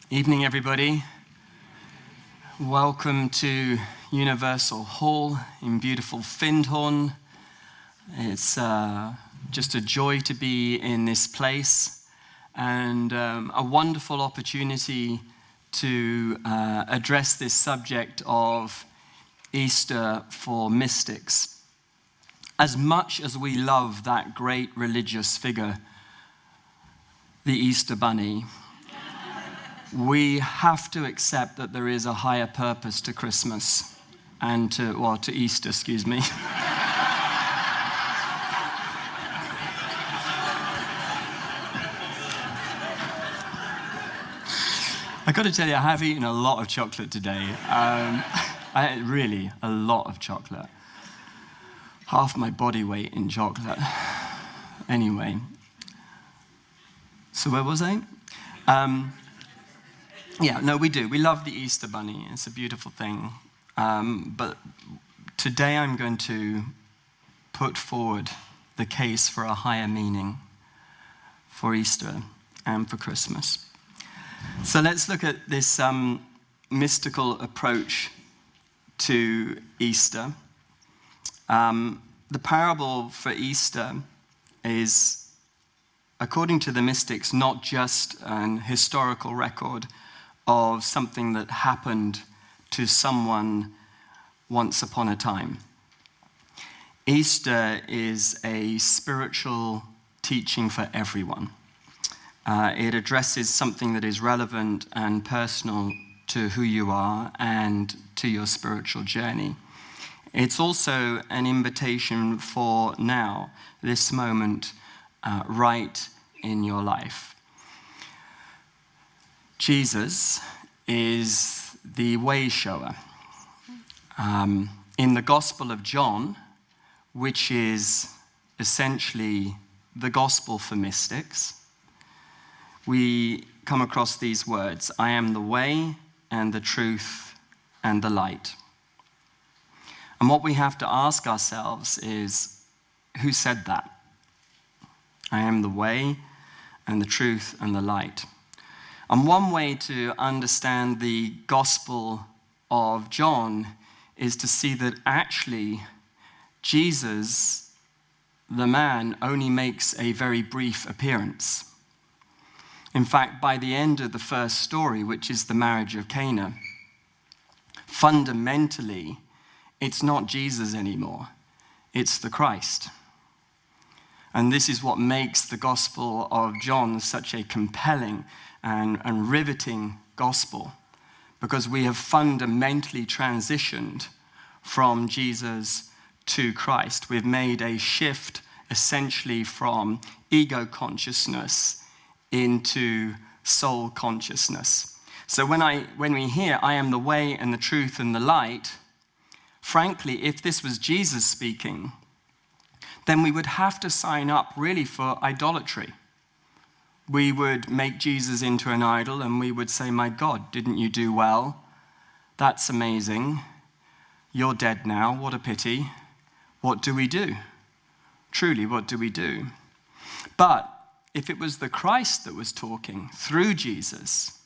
Evening, everybody. Welcome to Universal Hall in beautiful Findhorn. It's just a joy to be in this place and a wonderful opportunity to address this subject of Easter for mystics. As much as we love that great religious figure, the Easter Bunny, we have to accept that there is a higher purpose to Christmas and to Easter, excuse me. I got to tell you, I have eaten a lot of chocolate today. Really, a lot of chocolate. Half my body weight in chocolate. Anyway, so where was I? Yeah, no, we do. We love the Easter Bunny. It's a beautiful thing. But today I'm going to put forward the case for a higher meaning for Easter and for Christmas. So let's look at this mystical approach to Easter. The parable for Easter is, according to the mystics, not just an historical record of something that happened to someone once upon a time. Easter is a spiritual teaching for everyone. It addresses something that is relevant and personal to who you are and to your spiritual journey. It's also an invitation for now, this moment, right in your life. Jesus is the way shower. In the Gospel of John, which is essentially the gospel for mystics, we come across these words: I am the way and the truth and the light. And what we have to ask ourselves is, who said that? I am the way and the truth and the light. And one way to understand the Gospel of John is to see that actually Jesus, the man, only makes a very brief appearance. In fact, by the end of the first story, which is the marriage of Cana, fundamentally, it's not Jesus anymore. It's the Christ. And this is what makes the Gospel of John such a compelling and riveting gospel, because we have fundamentally transitioned from Jesus to Christ. We've made a shift essentially from ego consciousness into soul consciousness. So when we hear, I am the way and the truth and the light, frankly, if this was Jesus speaking, then we would have to sign up really for idolatry. We would make Jesus into an idol and we would say, my God, didn't you do well? That's amazing. You're dead now. What a pity. What do we do? Truly, what do we do? But if it was the Christ that was talking through Jesus,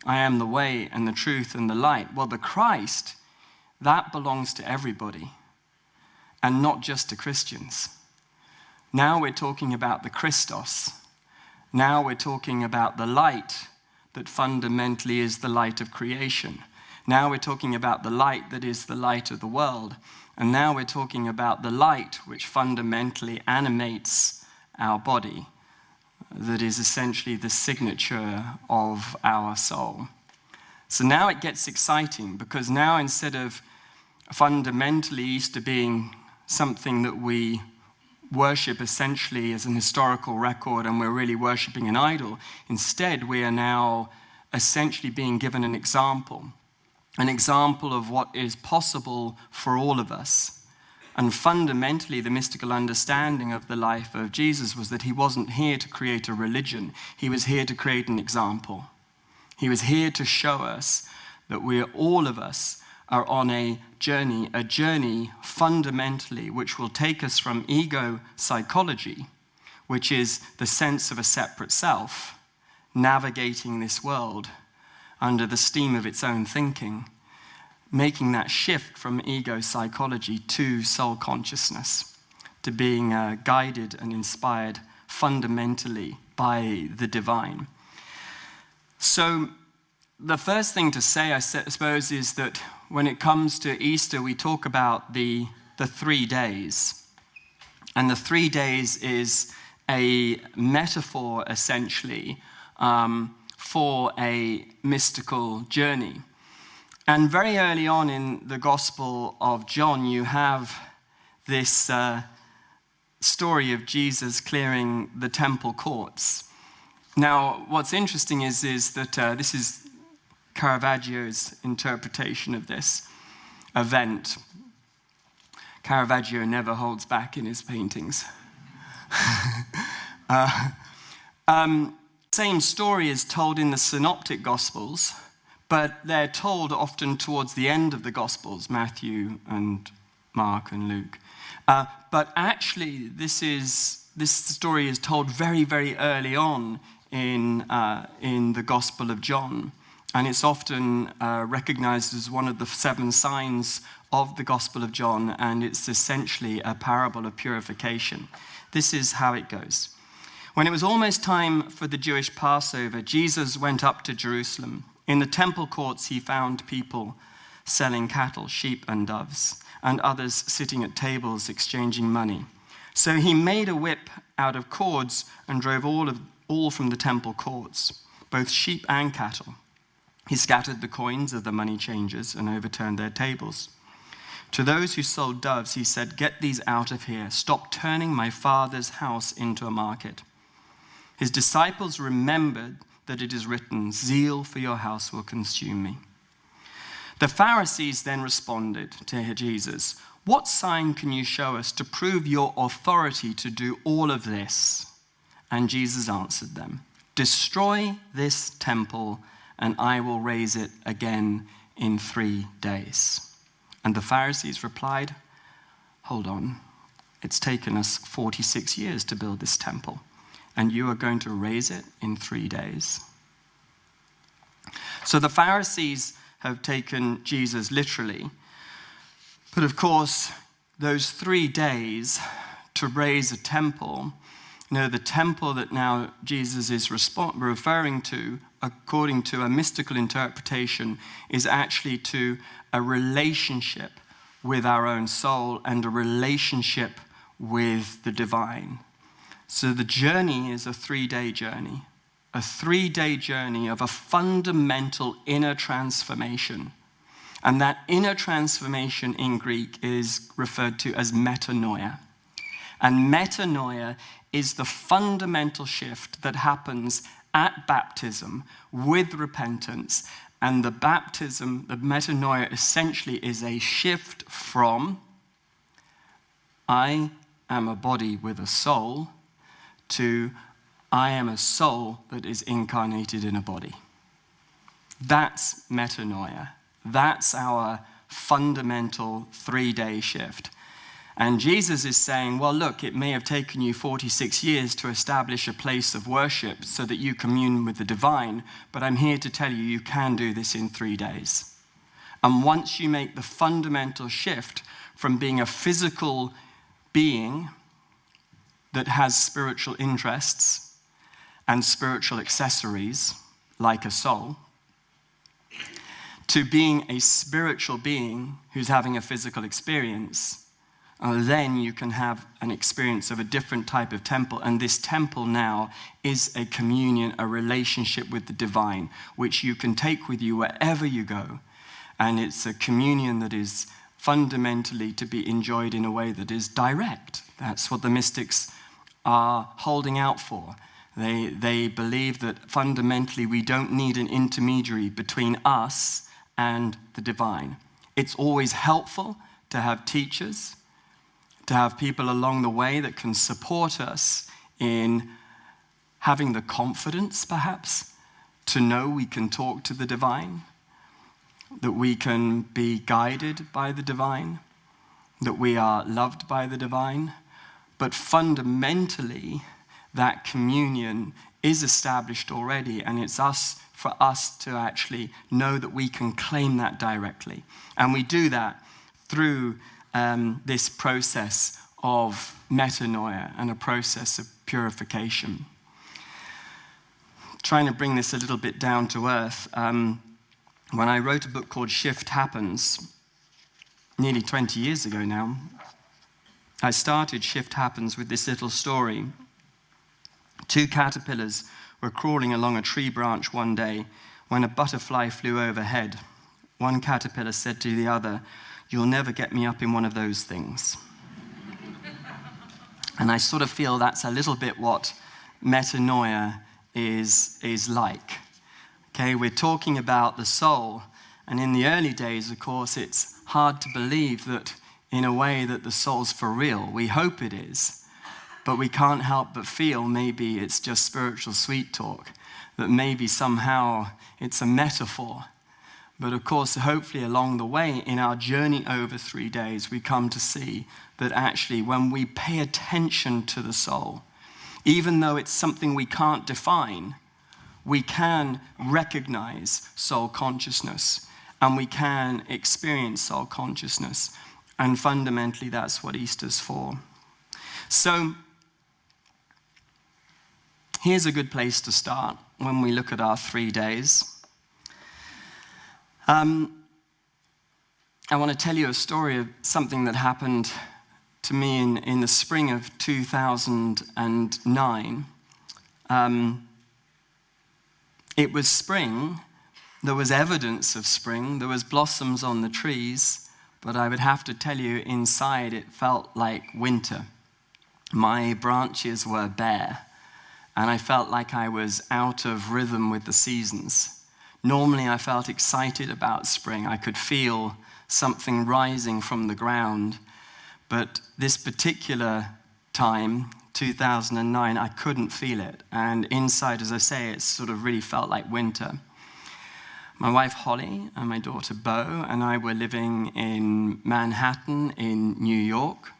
I am the way and the truth and the light. Well, the Christ, that belongs to everybody and not just to Christians. Now we're talking about the Christos. Now we're talking about the light that fundamentally is the light of creation. Now we're talking about the light that is the light of the world. And now we're talking about the light which fundamentally animates our body, that is essentially the signature of our soul. So now it gets exciting, because now instead of fundamentally Easter being something that we worship essentially as an historical record and we're really worshiping an idol, instead we are now essentially being given an example of what is possible for all of us. And fundamentally, the mystical understanding of the life of Jesus was that he wasn't here to create a religion. He was here to create an example. He was here to show us that all of us are on a journey fundamentally which will take us from ego psychology, which is the sense of a separate self, navigating this world, under the steam of its own thinking, making that shift from ego psychology to soul consciousness, to being guided and inspired fundamentally by the divine. So the first thing to say, I suppose, is that when it comes to Easter, we talk about the 3 days. And the 3 days is a metaphor, essentially, for a mystical journey. And very early on in the Gospel of John, you have this story of Jesus clearing the temple courts. Now, what's interesting is that this is Caravaggio's interpretation of this event. Caravaggio never holds back in his paintings. Same story is told in the Synoptic Gospels, but they're told often towards the end of the Gospels, Matthew and Mark and Luke. But actually, this story is told very, very early on in the Gospel of John, and it's often recognized as one of the 7 signs of the Gospel of John, and it's essentially a parable of purification. This is how it goes. When it was almost time for the Jewish Passover, Jesus went up to Jerusalem. In the temple courts, he found people selling cattle, sheep, and doves, and others sitting at tables exchanging money. So he made a whip out of cords and drove all from the temple courts, both sheep and cattle. He scattered the coins of the money changers and overturned their tables. To those who sold doves, he said, "Get these out of here. Stop turning my Father's house into a market." His disciples remembered that it is written, "Zeal for your house will consume me." The Pharisees then responded to Jesus, "What sign can you show us to prove your authority to do all of this?" And Jesus answered them, "Destroy this temple, and I will raise it again in 3 days." And the Pharisees replied, "Hold on, it's taken us 46 years to build this temple, and you are going to raise it in 3 days?" So the Pharisees have taken Jesus literally. But of course, those 3 days to raise a temple, the temple that now Jesus is referring to, according to a mystical interpretation, is actually to a relationship with our own soul and a relationship with the divine. So the journey is a 3-day journey. A 3-day journey of a fundamental inner transformation. And that inner transformation in Greek is referred to as metanoia. And metanoia is the fundamental shift that happens at baptism with repentance. And the baptism, the metanoia, essentially is a shift from I am a body with a soul to I am a soul that is incarnated in a body. That's metanoia. That's our fundamental 3-day shift. And Jesus is saying, well, look, it may have taken you 46 years to establish a place of worship so that you commune with the divine, but I'm here to tell you, you can do this in 3 days. And once you make the fundamental shift from being a physical being that has spiritual interests and spiritual accessories, like a soul, to being a spiritual being who's having a physical experience, then you can have an experience of a different type of temple. And this temple now is a communion, a relationship with the divine, which you can take with you wherever you go. And it's a communion that is fundamentally to be enjoyed in a way that is direct. That's what the mystics are holding out for. They believe that fundamentally we don't need an intermediary between us and the divine. It's always helpful to have teachers, to have people along the way that can support us in having the confidence, perhaps, to know we can talk to the divine, that we can be guided by the divine, that we are loved by the divine. But fundamentally, that communion is established already, and it's for us to actually know that we can claim that directly. And we do that through this process of metanoia and a process of purification. Trying to bring this a little bit down to earth, when I wrote a book called Shift Happens, nearly 20 years ago now, I started Shift Happens with this little story. 2 caterpillars were crawling along a tree branch one day when a butterfly flew overhead. One caterpillar said to the other, "You'll never get me up in one of those things." And I sort of feel that's a little bit what metanoia is like. Okay, we're talking about the soul, and in the early days, of course, it's hard to believe that in a way that the soul's for real. We hope it is, but we can't help but feel maybe it's just spiritual sweet talk, that maybe somehow it's a metaphor. But of course, hopefully along the way, in our journey over 3 days, we come to see that actually when we pay attention to the soul, even though it's something we can't define, we can recognize soul consciousness and we can experience soul consciousness. And fundamentally, that's what Easter's for. So here's a good place to start when we look at our 3 days. I want to tell you a story of something that happened to me in the spring of 2009. It was spring. There was evidence of spring. There was blossoms on the trees. But I would have to tell you, inside it felt like winter. My branches were bare. And I felt like I was out of rhythm with the seasons. Normally, I felt excited about spring. I could feel something rising from the ground. But this particular time, 2009, I couldn't feel it. And inside, as I say, it sort of really felt like winter. My wife, Holly, and my daughter, Bo, and I were living in Manhattan in New York.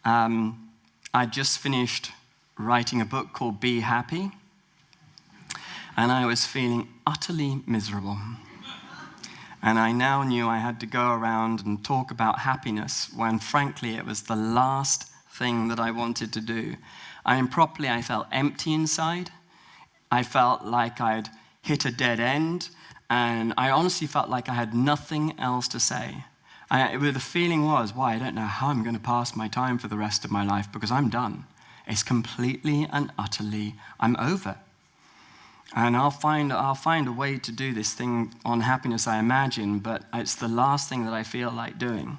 I just finished writing a book called Be Happy. And I was feeling utterly miserable. And I now knew I had to go around and talk about happiness when, frankly, it was the last thing that I wanted to do. I felt empty inside. I felt like I'd hit a dead end. And I honestly felt like I had nothing else to say. The feeling was, I don't know how I'm going to pass my time for the rest of my life because I'm done. It's completely and utterly, I'm over. And I'll find a way to do this thing on happiness, I imagine, but it's the last thing that I feel like doing.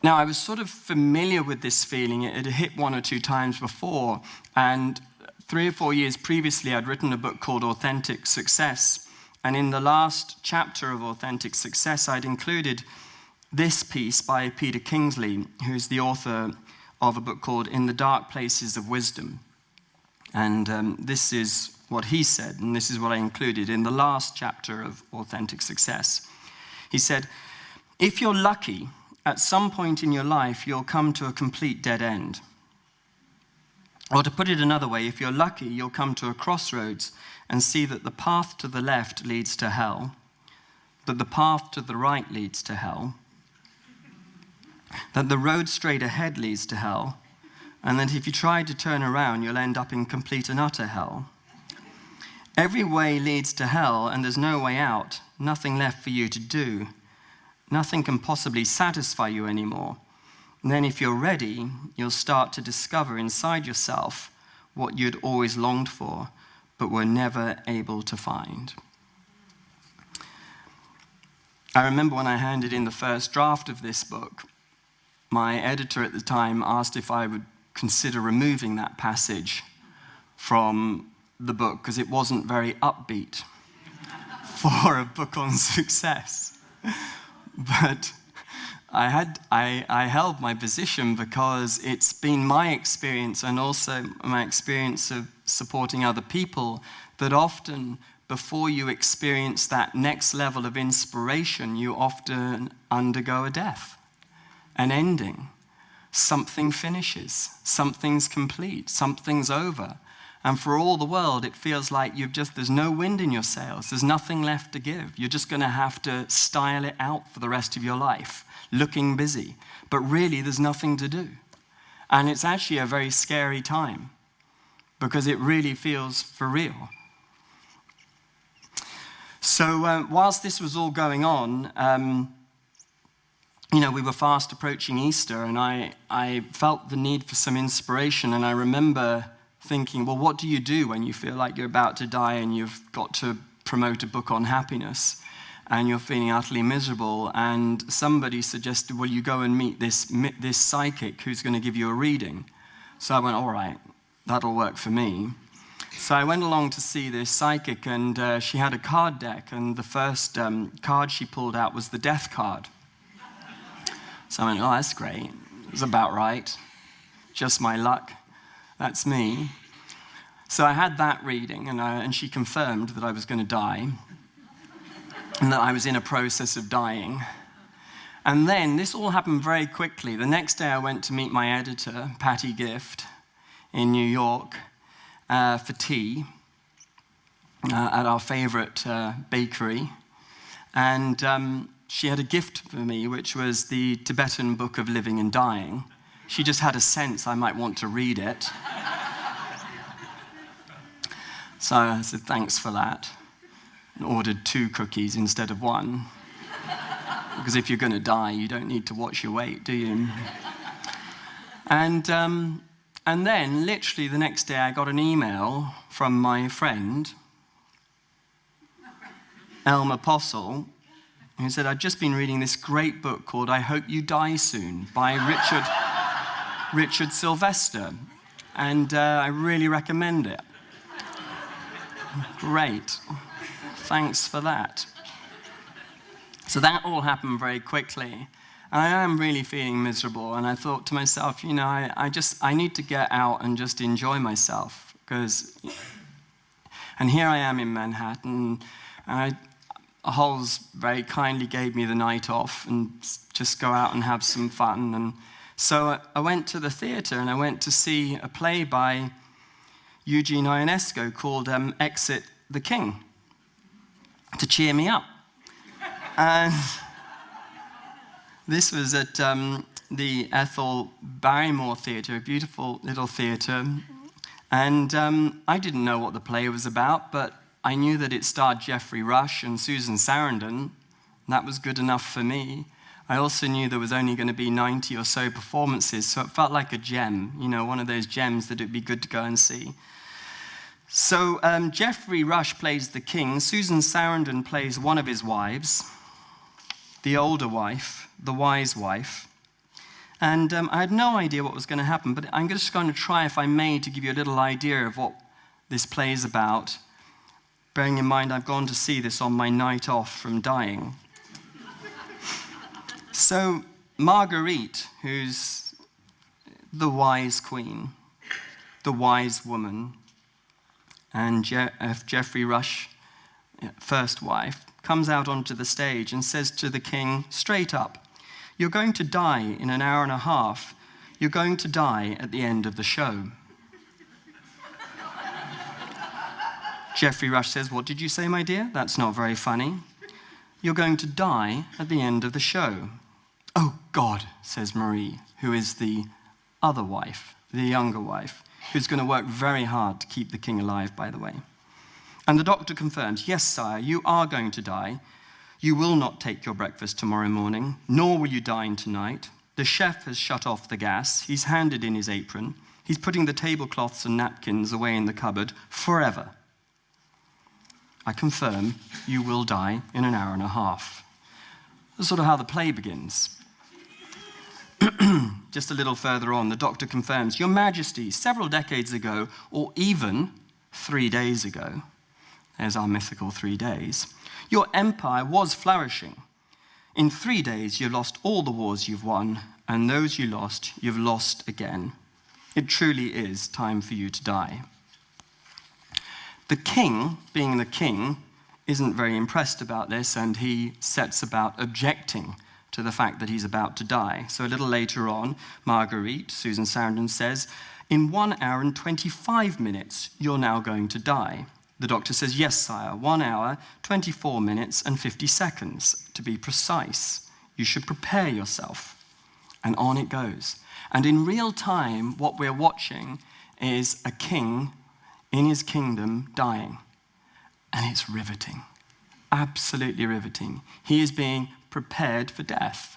Now, I was sort of familiar with this feeling. It had hit 1 or 2 times before, and 3 or 4 years previously, I'd written a book called Authentic Success. And in the last chapter of Authentic Success, I'd included this piece by Peter Kingsley, who's the author of a book called In the Dark Places of Wisdom. And this is what he said, and this is what I included in the last chapter of Authentic Success. He said, "If you're lucky, at some point in your life, you'll come to a complete dead end. Or to put it another way, if you're lucky, you'll come to a crossroads and see that the path to the left leads to hell, that the path to the right leads to hell, that the road straight ahead leads to hell, and that if you try to turn around, you'll end up in complete and utter hell. Every way leads to hell, and there's no way out, nothing left for you to do. Nothing can possibly satisfy you anymore. And then if you're ready, you'll start to discover inside yourself what you'd always longed for, but were never able to find." I remember when I handed in the first draft of this book, my editor at the time asked if I would consider removing that passage from the book because it wasn't very upbeat for a book on success. But I held my position because it's been my experience and also my experience of supporting other people that often before you experience that next level of inspiration, you often undergo a death, an ending. something finishes, something's complete, something's over. And for all the world, it feels like there's no wind in your sails. There's nothing left to give. You're just going to have to style it out for the rest of your life, looking busy. But really, there's nothing to do. And it's actually a very scary time because it really feels for real. So whilst this was all going on, we were fast approaching Easter, and I felt the need for some inspiration. And I remember thinking, well, what do you do when you feel like you're about to die and you've got to promote a book on happiness and you're feeling utterly miserable? And somebody suggested, well, you go and meet this psychic who's going to give you a reading. So I went, all right, that'll work for me. So I went along to see this psychic, and she had a card deck, and the first card she pulled out was the death card. So I went, oh, that's great. It was about right. Just my luck. That's me. So I had that reading, and she confirmed that I was going to die and that I was in a process of dying. And then this all happened very quickly. The next day I went to meet my editor, Patty Gift, in New York for tea at our favorite bakery. And she had a gift for me, which was the Tibetan Book of Living and Dying. She just had a sense I might want to read it. So I said, thanks for that, and ordered 2 cookies instead of 1. Because if you're going to die, you don't need to watch your weight, do you? And then, literally the next day, I got an email from my friend, Elmer Postle, who said, I'd just been reading this great book called I Hope You Die Soon by Richard Sylvester, and I really recommend it. Great. Thanks for that. So that all happened very quickly. And I am really feeling miserable, and I thought to myself, I need to get out and just enjoy myself, and here I am in Manhattan, and Holmes very kindly gave me the night off and just go out and have some fun. And so I went to the theater, and I went to see a play by Eugene Ionesco called Exit the King, to cheer me up. And this was at the Ethel Barrymore Theatre, a beautiful little theatre. And I didn't know what the play was about, but I knew that it starred Geoffrey Rush and Susan Sarandon. That was good enough for me. I also knew there was only going to be 90 or so performances, so it felt like a gem, one of those gems that it'd be good to go and see. So Geoffrey Rush plays the king. Susan Sarandon plays one of his wives, the older wife, the wise wife. And I had no idea what was going to happen, but I'm just going to try, if I may, to give you a little idea of what this play is about, bearing in mind I've gone to see this on my night off from dying. So Marguerite, who's the wise queen, the wise woman, and Geoffrey Rush, first wife, comes out onto the stage and says to the king, straight up, you're going to die in an hour and a half. You're going to die at the end of the show. Geoffrey Rush says, what did you say, my dear? That's not very funny. You're going to die at the end of the show. Oh, God, says Marie, who is the other wife, the younger wife, who's going to work very hard to keep the king alive, by the way. And the doctor confirms, yes, sire, you are going to die. You will not take your breakfast tomorrow morning, nor will you dine tonight. The chef has shut off the gas. He's handed in his apron. He's putting the tablecloths and napkins away in the cupboard forever. I confirm you will die in an hour and a half. That's sort of how the play begins. Just a little further on, the doctor confirms, Your Majesty, several decades ago, or even 3 days ago, there's our mythical 3 days, your empire was flourishing. In 3 days, you lost all the wars you've won, and those you lost, you've lost again. It truly is time for you to die. The king, being the king, isn't very impressed about this, and he sets about objecting to the fact that he's about to die. So a little later on, Marguerite, Susan Sarandon, says, "In 1 hour and 25 minutes, you're now going to die." The doctor says, "Yes, sire, 1 hour, 24 minutes and 50 seconds, to be precise. You should prepare yourself." And on it goes. And in real time, what we're watching is a king in his kingdom dying. And it's riveting, absolutely riveting. He is being prepared for death.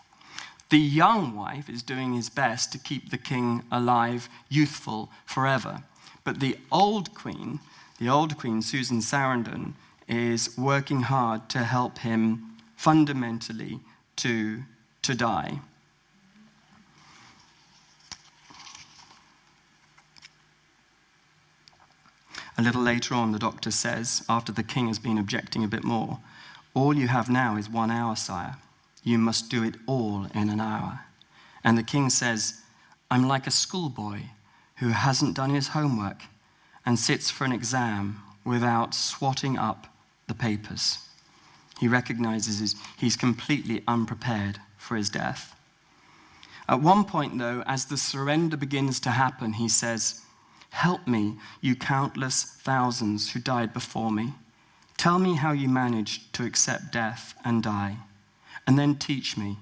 The young wife is doing his best to keep the king alive, youthful, forever. But the old queen, Susan Sarandon, is working hard to help him fundamentally to die. A little later on, the doctor says, after the king has been objecting a bit more, "All you have now is 1 hour, sire. You must do it all in an hour." And the king says, "I'm like a schoolboy who hasn't done his homework and sits for an exam without swatting up the papers." He recognizes he's completely unprepared for his death. At one point, though, as the surrender begins to happen, he says, "Help me, you countless thousands who died before me. Tell me how you managed to accept death and die. And then teach me.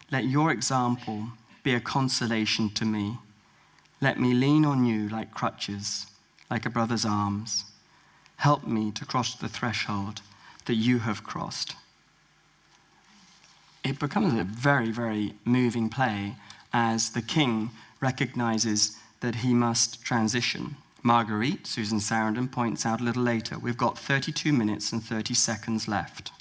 Let your example be a consolation to me. Let me lean on you like crutches, like a brother's arms. Help me to cross the threshold that you have crossed." It becomes a very, very moving play as the king recognizes that he must transition. Marguerite, Susan Sarandon, points out a little later, we've got 32 minutes and 30 seconds left.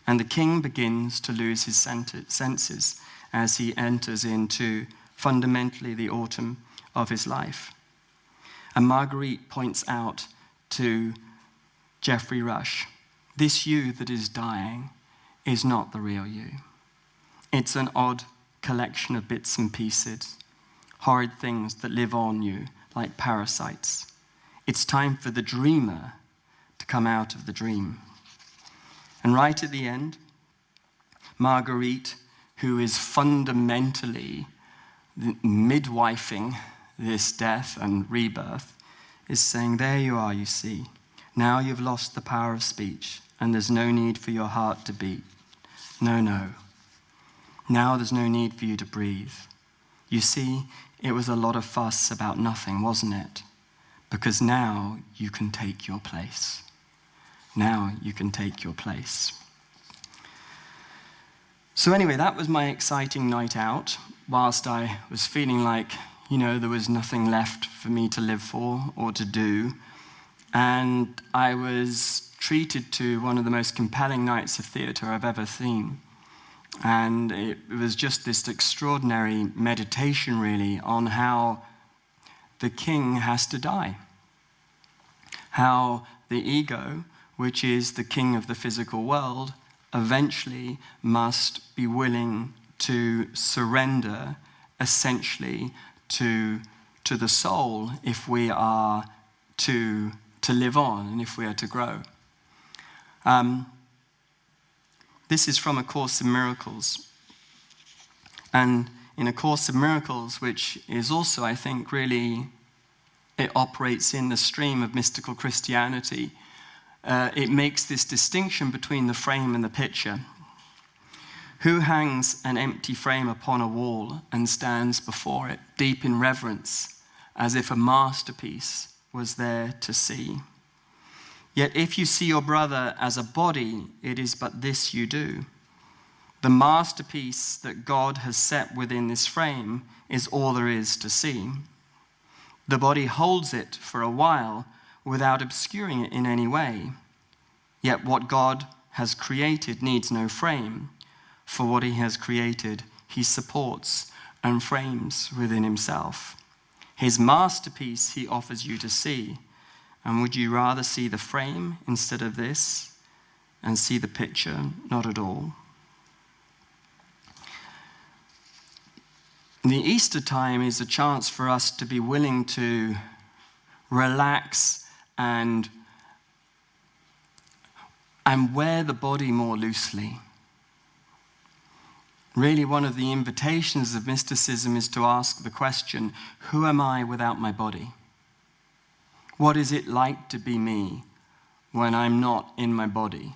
And the king begins to lose his senses as he enters into fundamentally the autumn of his life. And Marguerite points out to Geoffrey Rush, this you that is dying is not the real you. It's an odd collection of bits and pieces, horrid things that live on you like parasites. It's time for the dreamer to come out of the dream. And right at the end, Marguerite, who is fundamentally midwifing this death and rebirth, is saying, there you are, you see. Now you've lost the power of speech, and there's no need for your heart to beat. No. Now there's no need for you to breathe. You see, it was a lot of fuss about nothing, wasn't it? Because now you can take your place. Now you can take your place. So anyway, that was my exciting night out, whilst I was feeling like, there was nothing left for me to live for or to do. And I was treated to one of the most compelling nights of theatre I've ever seen. And it was just this extraordinary meditation, really, on how the king has to die. How the ego, which is the king of the physical world, eventually must be willing to surrender, essentially, to the soul if we are to live on and if we are to grow. This is from A Course in Miracles. And in A Course in Miracles, which is also, I think, really, it operates in the stream of mystical Christianity, it makes this distinction between the frame and the picture. Who hangs an empty frame upon a wall and stands before it, deep in reverence, as if a masterpiece was there to see? Yet if you see your brother as a body, it is but this you do. The masterpiece that God has set within this frame is all there is to see. The body holds it for a while without obscuring it in any way. Yet what God has created needs no frame, for what he has created, he supports and frames within himself. His masterpiece he offers you to see. And would you rather see the frame instead of this and see the picture? Not at all. The Easter time is a chance for us to be willing to relax and wear the body more loosely. Really, one of the invitations of mysticism is to ask the question, who am I without my body? What is it like to be me when I'm not in my body?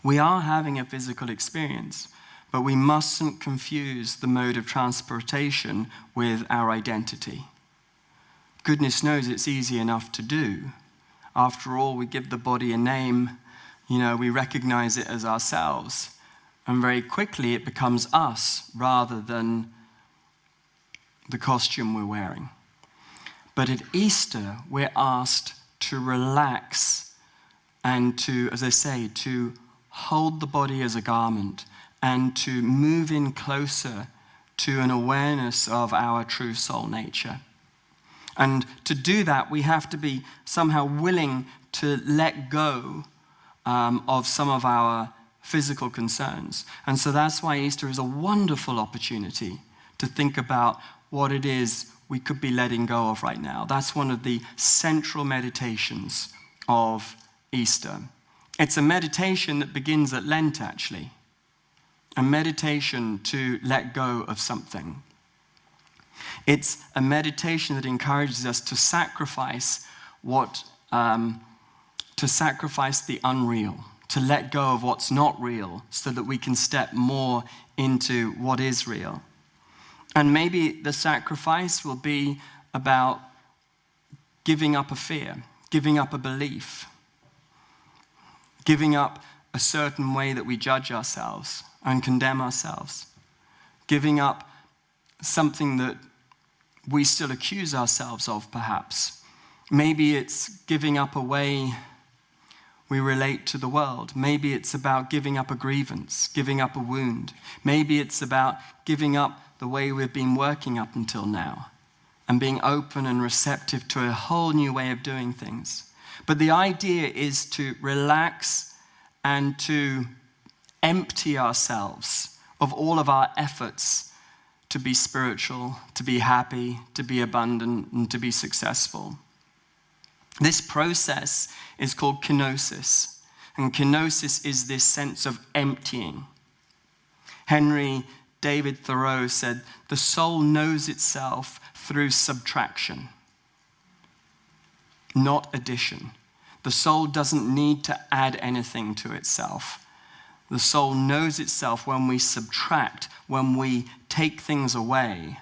We are having a physical experience, but we mustn't confuse the mode of transportation with our identity. Goodness knows it's easy enough to do. After all, we give the body a name, we recognize it as ourselves, and very quickly it becomes us rather than the costume we're wearing. But at Easter, we're asked to relax and to, as I say, to hold the body as a garment and to move in closer to an awareness of our true soul nature. And to do that, we have to be somehow willing to let go of some of our physical concerns. And so that's why Easter is a wonderful opportunity to think about what it is we could be letting go of right now. That's one of the central meditations of Easter. It's a meditation that begins at Lent, actually. A meditation to let go of something. It's a meditation that encourages us to sacrifice the unreal, to let go of what's not real, so that we can step more into what is real. And maybe the sacrifice will be about giving up a fear, giving up a belief, giving up a certain way that we judge ourselves and condemn ourselves, giving up something that we still accuse ourselves of, perhaps. Maybe it's giving up a way we relate to the world. Maybe it's about giving up a grievance, giving up a wound. Maybe it's about giving up the way we've been working up until now and being open and receptive to a whole new way of doing things. But the idea is to relax and to empty ourselves of all of our efforts to be spiritual, to be happy, to be abundant, and to be successful. This process is called kenosis, and kenosis is this sense of emptying. Henry David Thoreau said, "The soul knows itself through subtraction, not addition." The soul doesn't need to add anything to itself. The soul knows itself when we subtract, when we take things away,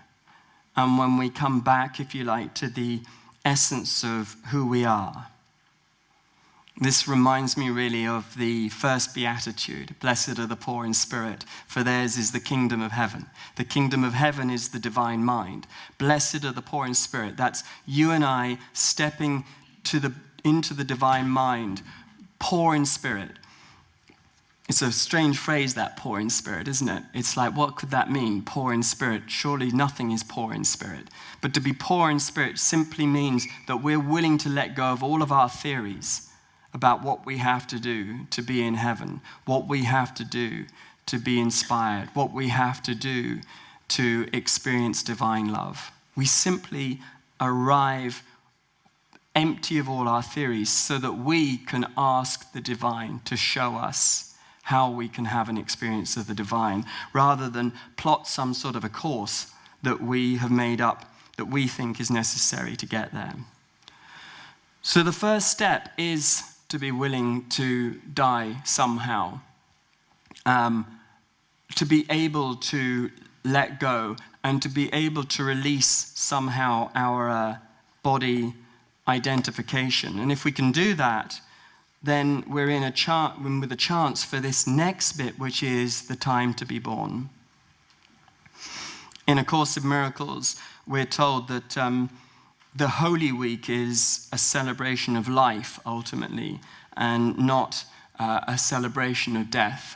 and when we come back, if you like, to the essence of who we are. This reminds me really of the first beatitude. Blessed are the poor in spirit, for theirs is the kingdom of heaven. The kingdom of heaven is the divine mind. Blessed are the poor in spirit. That's you and I stepping into the divine mind, poor in spirit. It's a strange phrase, that poor in spirit, isn't it? It's like, what could that mean, poor in spirit? Surely nothing is poor in spirit. But to be poor in spirit simply means that we're willing to let go of all of our theories about what we have to do to be in heaven, what we have to do to be inspired, what we have to do to experience divine love. We simply arrive empty of all our theories so that we can ask the divine to show us how we can have an experience of the divine, rather than plot some sort of a course that we have made up that we think is necessary to get there. So the first step is to be willing to die somehow, to be able to let go and to be able to release somehow our body identification. And if we can do that, then we're with a chance for this next bit, which is the time to be born. In A Course in Miracles, we're told that the Holy Week is a celebration of life, ultimately, and not a celebration of death.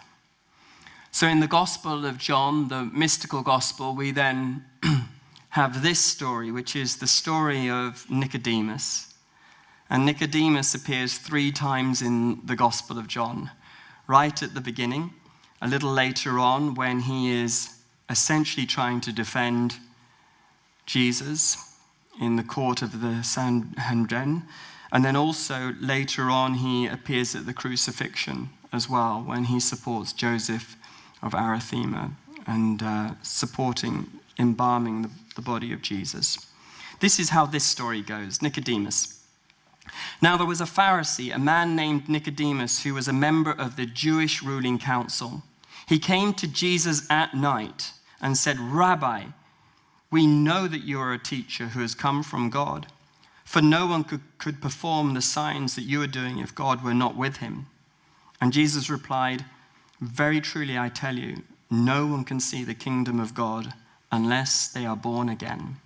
So in the Gospel of John, the mystical gospel, we then have this story, which is the story of Nicodemus. And Nicodemus appears 3 times in the Gospel of John. Right at the beginning, a little later on, when he is essentially trying to defend Jesus in the court of the Sanhedrin. And then also later on, he appears at the crucifixion as well, when he supports Joseph of Arathema and embalming the body of Jesus. This is how this story goes. Nicodemus. Now there was a Pharisee, a man named Nicodemus, who was a member of the Jewish ruling council. He came to Jesus at night and said, "Rabbi, we know that you are a teacher who has come from God, for no one could perform the signs that you are doing if God were not with him." And Jesus replied, "Very truly I tell you, no one can see the kingdom of God unless they are born again."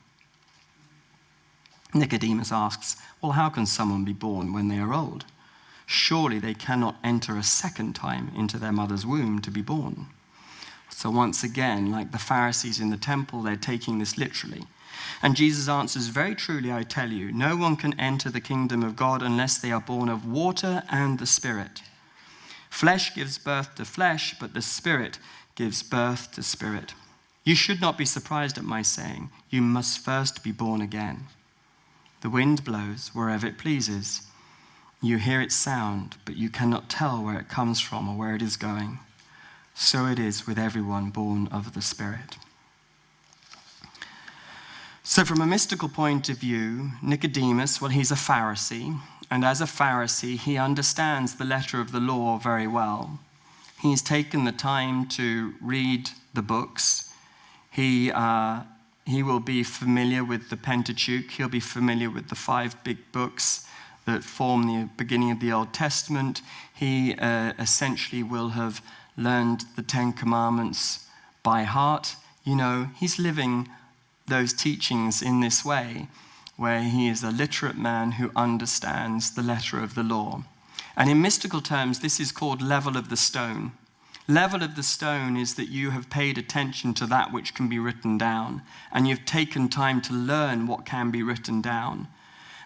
Nicodemus asks, "Well, how can someone be born when they are old? Surely they cannot enter a second time into their mother's womb to be born." So once again, like the Pharisees in the temple, they're taking this literally. And Jesus answers, "Very truly I tell you, no one can enter the kingdom of God unless they are born of water and the Spirit. Flesh gives birth to flesh, but the Spirit gives birth to spirit. You should not be surprised at my saying, you must first be born again. The wind blows wherever it pleases. You hear its sound, but you cannot tell where it comes from or where it is going. So it is with everyone born of the Spirit." So from a mystical point of view, Nicodemus, well, he's a Pharisee. And as a Pharisee, he understands the letter of the law very well. He's taken the time to read the books. He will be familiar with the Pentateuch. He'll be familiar with the 5 big books that form the beginning of the Old Testament. He essentially will have learned the 10 Commandments by heart. You know, he's living those teachings in this way, where he is a literate man who understands the letter of the law. And in mystical terms, this is called level of the stone. Level of the stone is that you have paid attention to that which can be written down, and you've taken time to learn what can be written down.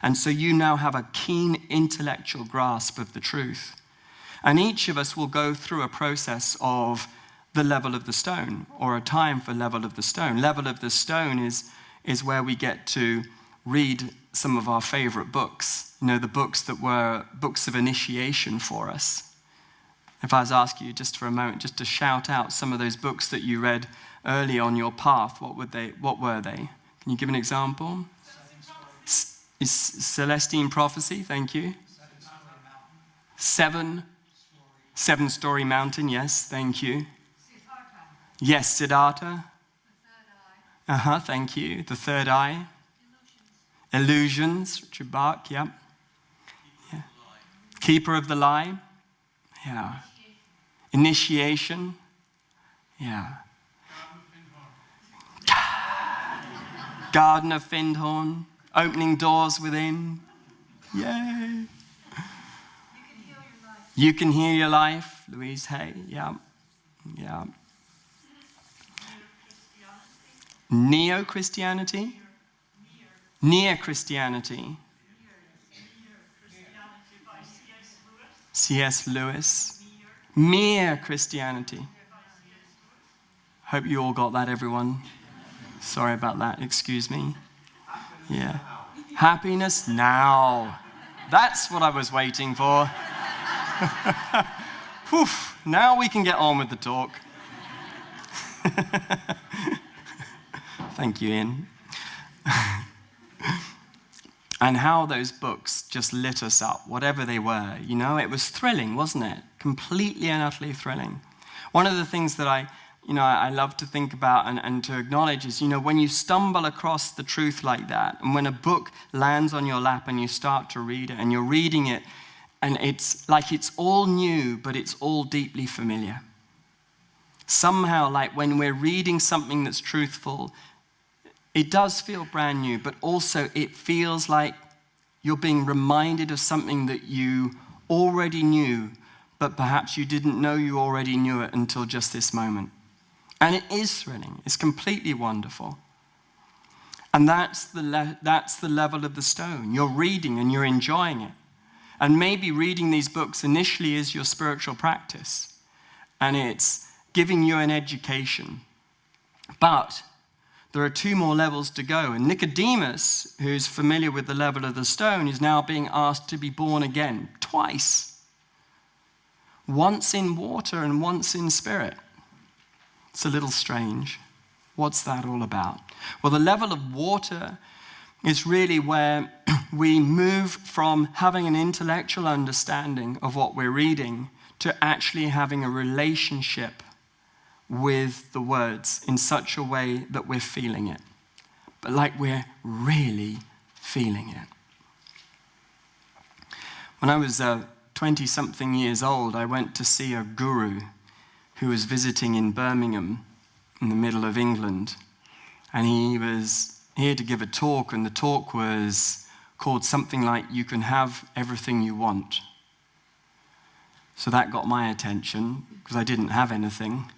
And so you now have a keen intellectual grasp of the truth. And each of us will go through a process of the level of the stone, or a time for level of the stone. Level of the stone is where we get to read some of our favorite books, you know, the books that were books of initiation for us. If I was asking you just for a moment, just to shout out some of those books that you read early on your path, what were they? Can you give an example? Celestine Prophecy, thank you. Seven Story Mountain, yes, thank you. Yes, Siddhartha. Thank you. The Third Eye. Illusions, Richard Bach, yeah. Keeper of the Lie. Yeah. Initiation. Yeah. Garden of Findhorn. Opening Doors Within. Yay. You Can Heal Your Life. Louise Hay. Yeah. Yeah. Neo-Christianity. Near Christianity. C.S. Lewis. Mere Christianity. Hope you all got that, everyone. Sorry about that. Excuse me. Yeah. Happiness Now. That's what I was waiting for. Whew. Now we can get on with the talk. Thank you, Ian. And how those books just lit us up, whatever they were. You know, it was thrilling, wasn't it? Completely and utterly thrilling. One of the things that I love to think about and to acknowledge is, you know, when you stumble across the truth like that, and when a book lands on your lap and you start to read it, and you're reading it, and it's like it's all new, but it's all deeply familiar. Somehow, like when we're reading something that's truthful, it does feel brand new, but also it feels like you're being reminded of something that you already knew, but perhaps you didn't know you already knew it until just this moment. And it is thrilling. It's completely wonderful. And that's the level of the stone. You're reading and you're enjoying it. And maybe reading these books initially is your spiritual practice, and it's giving you an education. But there are 2 more levels to go. And Nicodemus, who's familiar with the level of the stone, is now being asked to be born again twice. Once in water and once in spirit. It's a little strange. What's that all about? Well, the level of water is really where we move from having an intellectual understanding of what we're reading to actually having a relationship with the words in such a way that we're feeling it, but like we're really feeling it. When I was 20-something years old, I went to see a guru who was visiting in Birmingham in the middle of England. And he was here to give a talk, and the talk was called something like, "You can have everything you want." So that got my attention, because I didn't have anything.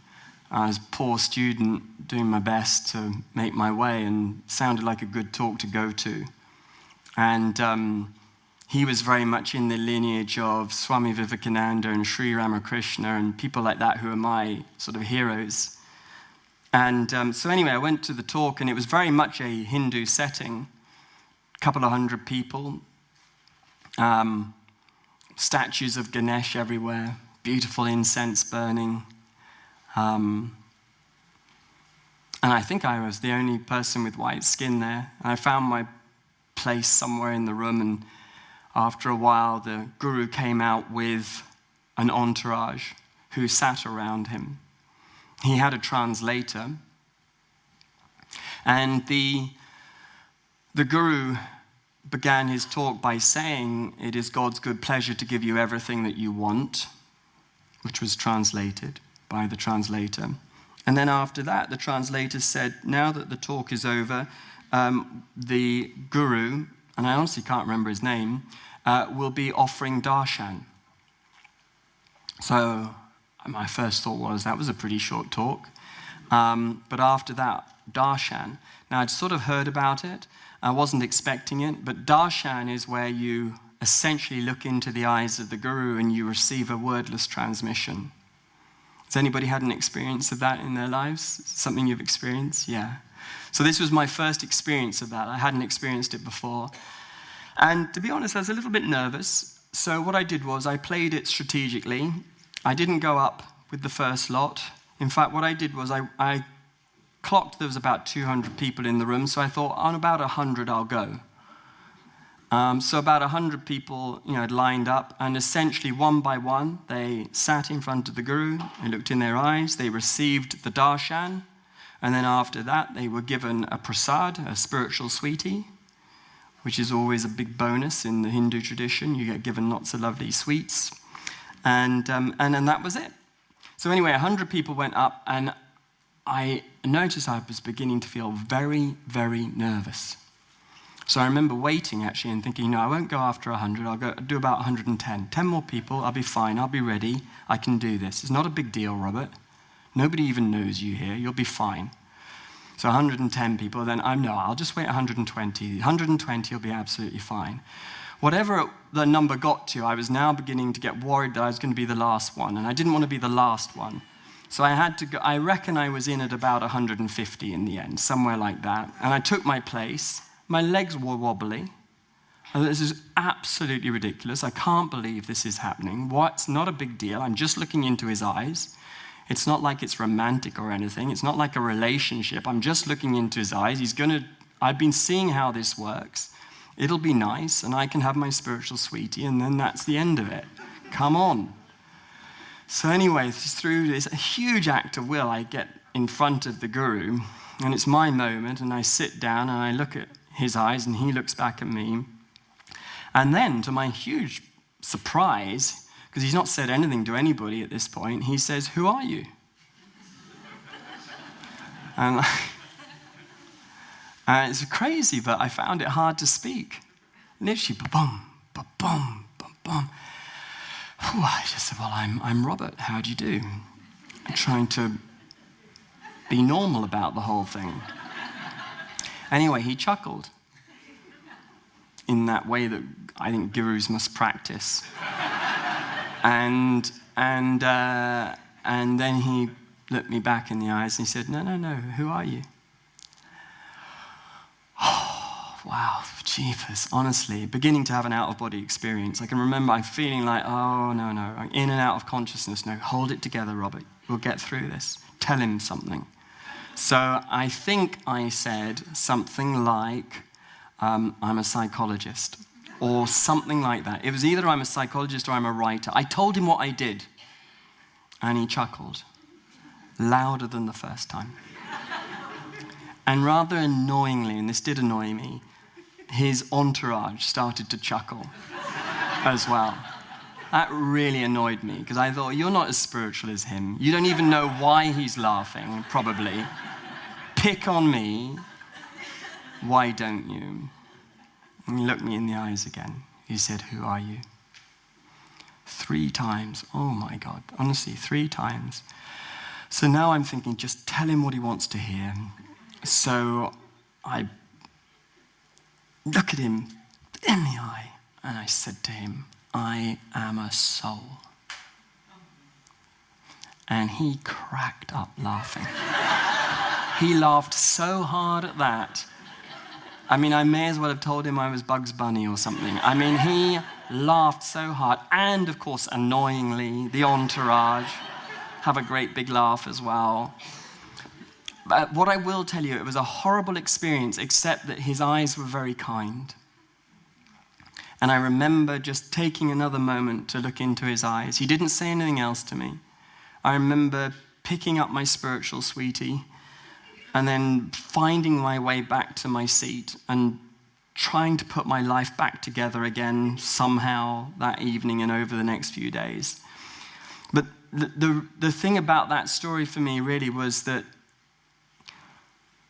I was a poor student doing my best to make my way, and sounded like a good talk to go to. And he was very much in the lineage of Swami Vivekananda and Sri Ramakrishna and people like that who are my sort of heroes. And so anyway, I went to the talk, and it was very much a Hindu setting. A couple of hundred people. Statues of Ganesh everywhere. Beautiful incense burning. And I think I was the only person with white skin there. And I found my place somewhere in the room, and after a while, the guru came out with an entourage who sat around him. He had a translator, and the guru began his talk by saying, "It is God's good pleasure to give you everything that you want," which was translated by the translator. And then after that, the translator said, "Now that the talk is over, the guru," and I honestly can't remember his name, "will be offering darshan." So my first thought was, that was a pretty short talk. But after that, darshan. Now, I'd sort of heard about it. I wasn't expecting it. But darshan is where you essentially look into the eyes of the guru and you receive a wordless transmission. Has anybody had an experience of that in their lives? Something you've experienced? Yeah. So this was my first experience of that. I hadn't experienced it before. And to be honest, I was a little bit nervous. So what I did was I played it strategically. I didn't go up with the first lot. In fact, what I did was I clocked there was about 200 people in the room, so I thought on about 100 I'll go. So about 100 people, had lined up, and essentially one by one, they sat in front of the guru, they looked in their eyes, they received the darshan, and then after that, they were given a prasad, a spiritual sweetie, which is always a big bonus in the Hindu tradition. You get given lots of lovely sweets. And that was it. So anyway, 100 people went up, and I noticed I was beginning to feel very, very nervous. So I remember waiting, actually, and thinking, no, I won't go after 100. I'll do about 110. 10 more people, I'll be fine. I'll be ready. I can do this. It's not a big deal, Robert. Nobody even knows you here. You'll be fine. So 110 people, then I'll just wait 120. 120 will be absolutely fine. Whatever the number got to, I was now beginning to get worried that I was going to be the last one, and I didn't want to be the last one. So I had to go. I reckon I was in at about 150 in the end, somewhere like that. And I took my place. My legs were wobbly. And this is absolutely ridiculous. I can't believe this is happening. It's not a big deal. I'm just looking into his eyes. It's not like it's romantic or anything. It's not like a relationship. I'm just looking into his eyes. I've been seeing how this works. It'll be nice, and I can have my spiritual sweetie, and then that's the end of it. Come on. So anyway, through this huge act of will, I get in front of the guru, and it's my moment, and I sit down, and I look at his eyes, and he looks back at me. And then, to my huge surprise, because he's not said anything to anybody at this point, he says, "Who are you?" And it's crazy, but I found it hard to speak. Literally, ba-boom, ba-boom, ba-boom. I just said, "Well, I'm Robert. How do you do?" I'm trying to be normal about the whole thing. Anyway, he chuckled in that way that I think gurus must practice. And then he looked me back in the eyes and he said, no, who are you? Oh, wow, jeepers, honestly, beginning to have an out-of-body experience. I can remember I'm feeling like, oh, no, I'm in and out of consciousness. No, hold it together, Robert. We'll get through this. tell him something. So I think I said something like, I'm a psychologist, or something like that. It was either I'm a psychologist or I'm a writer. I told him what I did, and he chuckled, louder than the first time. And rather annoyingly, and this did annoy me, his entourage started to chuckle as well. That really annoyed me, because I thought, you're not as spiritual as him. You don't even know why he's laughing, probably. Pick on me. Why don't you? And he looked me in the eyes again. He said, who are you? 3 times. Oh my God. Honestly, 3 times. So now I'm thinking, just tell him what he wants to hear. So I look at him in the eye, and I said to him, I am a soul. And he cracked up laughing. He laughed so hard at that. I mean, I may as well have told him I was Bugs Bunny or something. I mean, he laughed so hard. And, of course, annoyingly, the entourage have a great big laugh as well. But what I will tell you, it was a horrible experience, except that his eyes were very kind. And I remember just taking another moment to look into his eyes. He didn't say anything else to me. I remember picking up my spiritual sweetie and then finding my way back to my seat and trying to put my life back together again somehow that evening and over the next few days. But the thing about that story for me really was that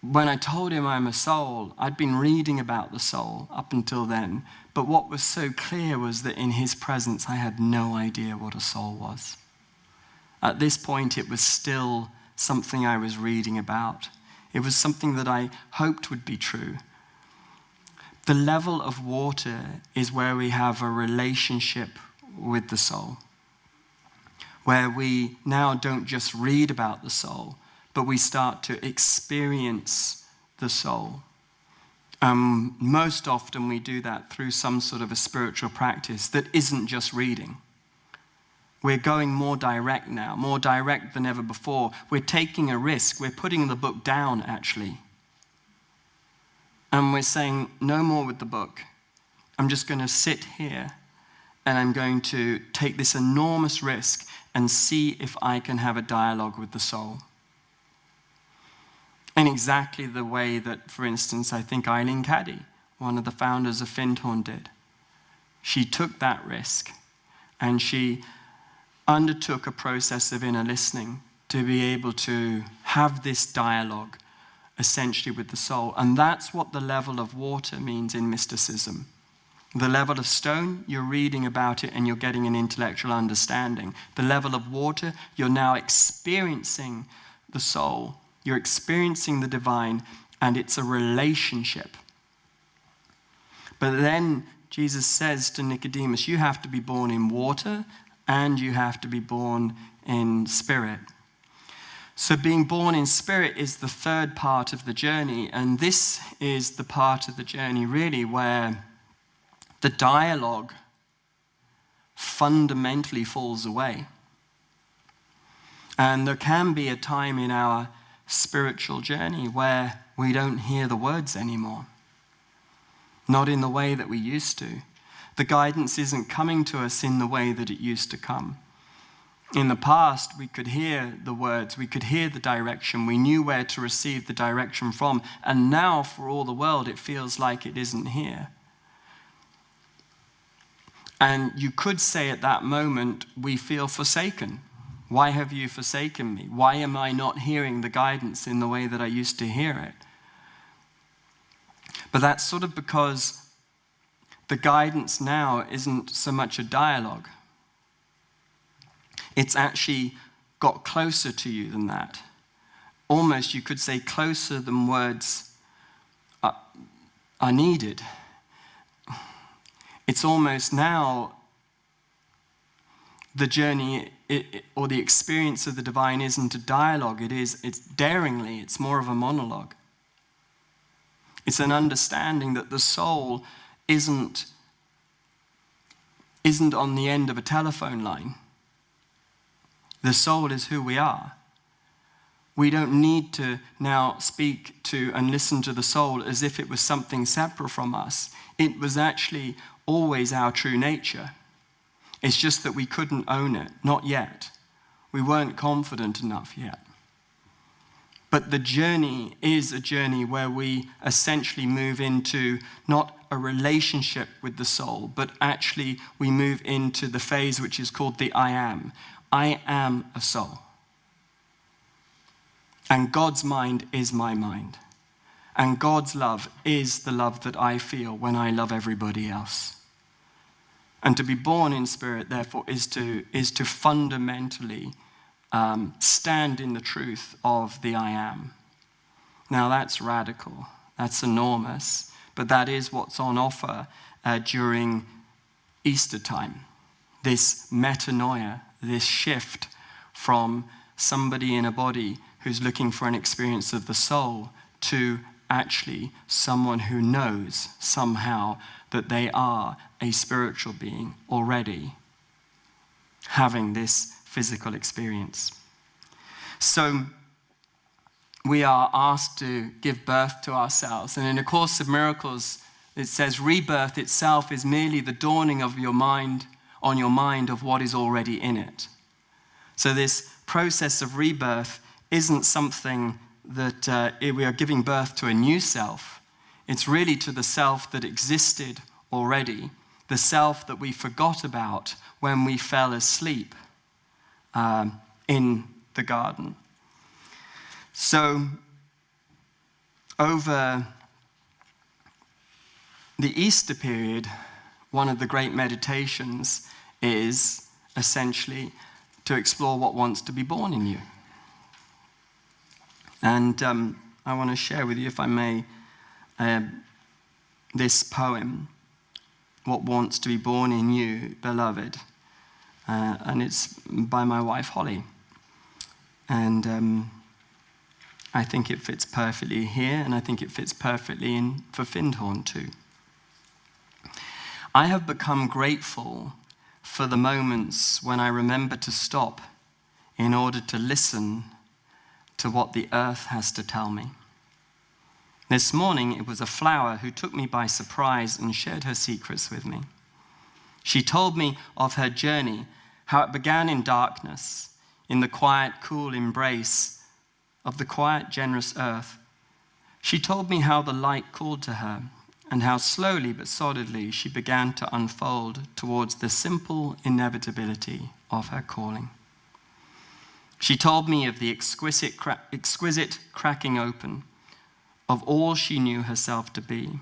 when I told him I'm a soul, I'd been reading about the soul up until then. But what was so clear was that in his presence, I had no idea what a soul was. At this point, it was still something I was reading about. It was something that I hoped would be true. The level of water is where we have a relationship with the soul, where we now don't just read about the soul, but we start to experience the soul. Most often we do that through some sort of a spiritual practice that isn't just reading. We're going more direct now, more direct than ever before. We're taking a risk. We're putting the book down, actually. And we're saying, no more with the book. I'm just going to sit here and I'm going to take this enormous risk and see if I can have a dialogue with the soul. In exactly the way that, for instance, I think Eileen Caddy, one of the founders of Findhorn, did. She took that risk and she undertook a process of inner listening to be able to have this dialogue essentially with the soul. And that's what the level of water means in mysticism. The level of stone, you're reading about it and you're getting an intellectual understanding. The level of water, you're now experiencing the soul. You're experiencing the divine, and it's a relationship. But then Jesus says to Nicodemus, you have to be born in water and you have to be born in spirit. So being born in spirit is the third part of the journey, and this is the part of the journey really where the dialogue fundamentally falls away. And there can be a time in our spiritual journey where we don't hear the words anymore. Not in the way that we used to. The guidance isn't coming to us in the way that it used to come. In the past, we could hear the words, we could hear the direction, we knew where to receive the direction from, and now for all the world it feels like it isn't here. And you could say at that moment, we feel forsaken. Why have you forsaken me? Why am I not hearing the guidance in the way that I used to hear it? But that's sort of because the guidance now isn't so much a dialogue. It's actually got closer to you than that. Almost, you could say, closer than words are needed. It's almost now the journey or the experience of the divine isn't a dialogue. It's daringly, it's more of a monologue. It's an understanding that the soul isn't on the end of a telephone line. The soul is who we are. We don't need to now speak to and listen to the soul as if it was something separate from us. It was actually always our true nature. It's just that we couldn't own it, not yet. We weren't confident enough yet. But the journey is a journey where we essentially move into not a relationship with the soul, but actually we move into the phase which is called the I am. I am a soul. And God's mind is my mind. And God's love is the love that I feel when I love everybody else. And to be born in spirit, therefore, is to fundamentally stand in the truth of the I am. Now that's radical, that's enormous, but that is what's on offer during Easter time. This metanoia, this shift from somebody in a body who's looking for an experience of the soul to actually someone who knows somehow that they are a spiritual being already having this physical experience. So we are asked to give birth to ourselves. And in A Course of Miracles, it says rebirth itself is merely the dawning of your mind on your mind of what is already in it. So this process of rebirth isn't something that we are giving birth to a new self. It's really to the self that existed already, the self that we forgot about when we fell asleep in the garden. So over the Easter period, one of the great meditations is essentially to explore what wants to be born in you. And I want to share with you, if I may, this poem, What Wants to Be Born in You, Beloved. And it's by my wife, Holly. And I think it fits perfectly here, and I think it fits perfectly for Findhorn too. I have become grateful for the moments when I remember to stop in order to listen to what the earth has to tell me. This morning, it was a flower who took me by surprise and shared her secrets with me. She told me of her journey, how it began in darkness, in the quiet, cool embrace of the quiet, generous earth. She told me how the light called to her, and how slowly but solidly she began to unfold towards the simple inevitability of her calling. She told me of the exquisite cracking open of all she knew herself to be.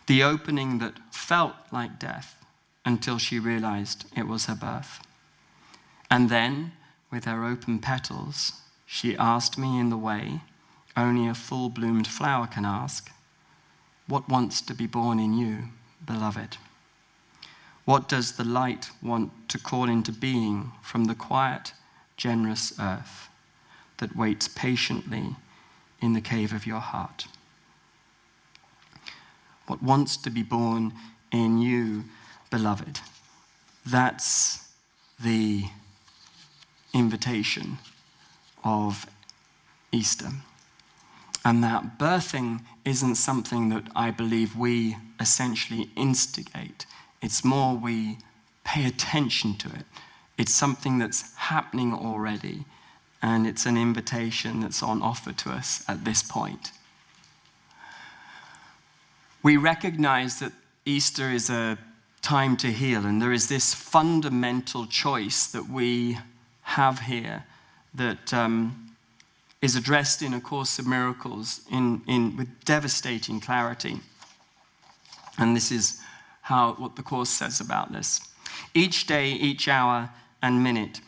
The opening that felt like death until she realized it was her birth. And then, with her open petals, she asked me in the way only a full-bloomed flower can ask, what wants to be born in you, beloved? What does the light want to call into being from the quiet, generous earth that waits patiently in the cave of your heart? What wants to be born in you, beloved? That's the invitation of Easter. And that birthing isn't something that I believe we essentially instigate. It's more we pay attention to it. It's something that's happening already, and it's an invitation that's on offer to us at this point. We recognize that Easter is a time to heal, and there is this fundamental choice that we have here that is addressed in A Course of Miracles with devastating clarity. And this is what the Course says about this. Each day, each hour and minute,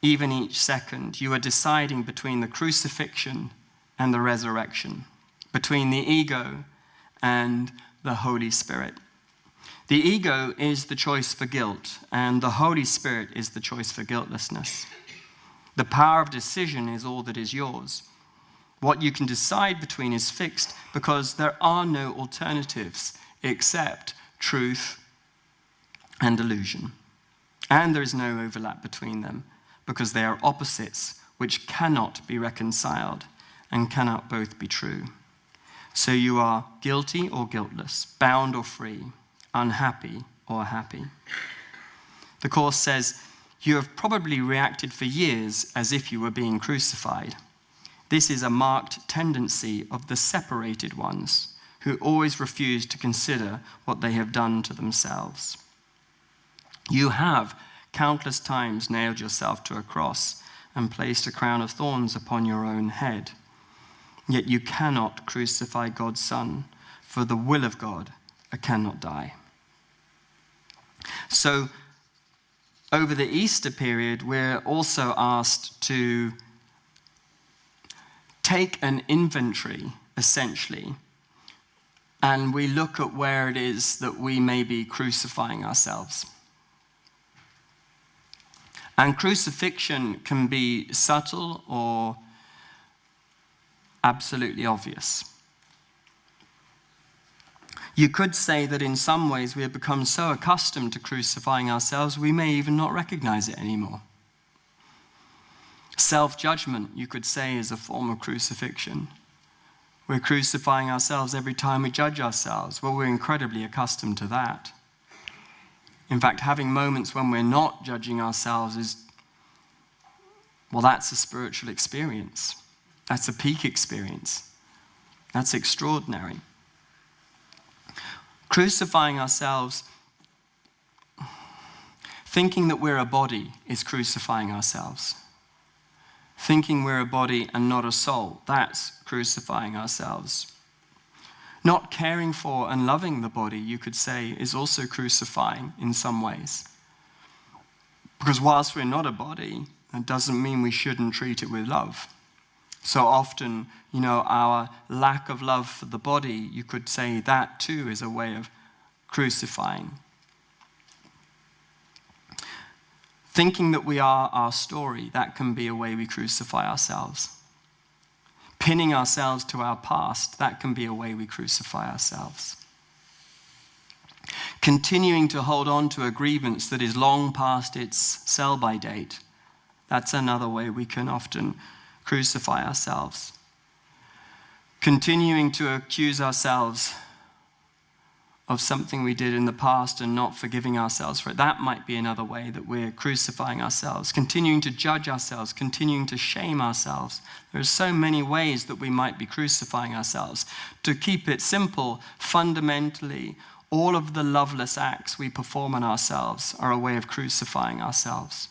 even each second, you are deciding between the crucifixion and the resurrection, between the ego and the Holy Spirit. The ego is the choice for guilt, and the Holy Spirit is the choice for guiltlessness. The power of decision is all that is yours. What you can decide between is fixed because there are no alternatives except truth and illusion. And there is no overlap between them because they are opposites which cannot be reconciled and cannot both be true. So you are guilty or guiltless, bound or free, unhappy or happy. The Course says, you have probably reacted for years as if you were being crucified. This is a marked tendency of the separated ones who always refuse to consider what they have done to themselves. You have countless times nailed yourself to a cross and placed a crown of thorns upon your own head. Yet you cannot crucify God's Son, for the will of God cannot die. So, over the Easter period, we're also asked to take an inventory, essentially, and we look at where it is that we may be crucifying ourselves. And crucifixion can be subtle or absolutely obvious. You could say that in some ways we have become so accustomed to crucifying ourselves, we may even not recognize it anymore. Self-judgment, you could say, is a form of crucifixion. We're crucifying ourselves every time we judge ourselves. Well, we're incredibly accustomed to that. In fact, having moments when we're not judging ourselves that's a spiritual experience. That's a peak experience. That's extraordinary. Crucifying ourselves, thinking that we're a body, is crucifying ourselves. Thinking we're a body and not a soul, that's crucifying ourselves. Not caring for and loving the body, you could say, is also crucifying in some ways. Because whilst we're not a body, that doesn't mean we shouldn't treat it with love. So often, our lack of love for the body, you could say that too is a way of crucifying. Thinking that we are our story, that can be a way we crucify ourselves. Pinning ourselves to our past, that can be a way we crucify ourselves. Continuing to hold on to a grievance that is long past its sell-by date, that's another way we can often crucify ourselves. Continuing to accuse ourselves of something we did in the past and not forgiving ourselves for it, that might be another way that we're crucifying ourselves. Continuing to judge ourselves, continuing to shame ourselves. There are so many ways that we might be crucifying ourselves. To keep it simple, fundamentally, all of the loveless acts we perform on ourselves are a way of crucifying ourselves.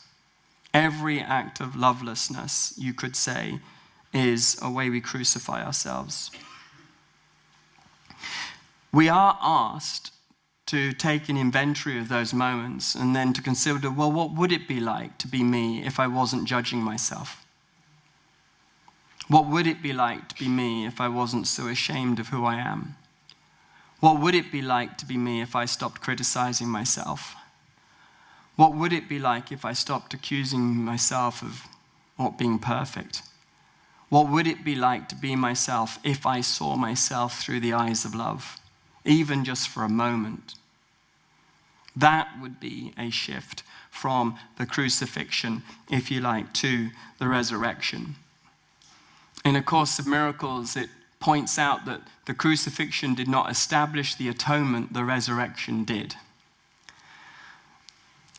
Every act of lovelessness, you could say, is a way we crucify ourselves. We are asked to take an inventory of those moments and then to consider, well, what would it be like to be me if I wasn't judging myself? What would it be like to be me if I wasn't so ashamed of who I am? What would it be like to be me if I stopped criticizing myself? What would it be like if I stopped accusing myself of not being perfect? What would it be like to be myself if I saw myself through the eyes of love, even just for a moment? That would be a shift from the crucifixion, if you like, to the resurrection. In A Course of Miracles, it points out that the crucifixion did not establish the atonement, the resurrection did.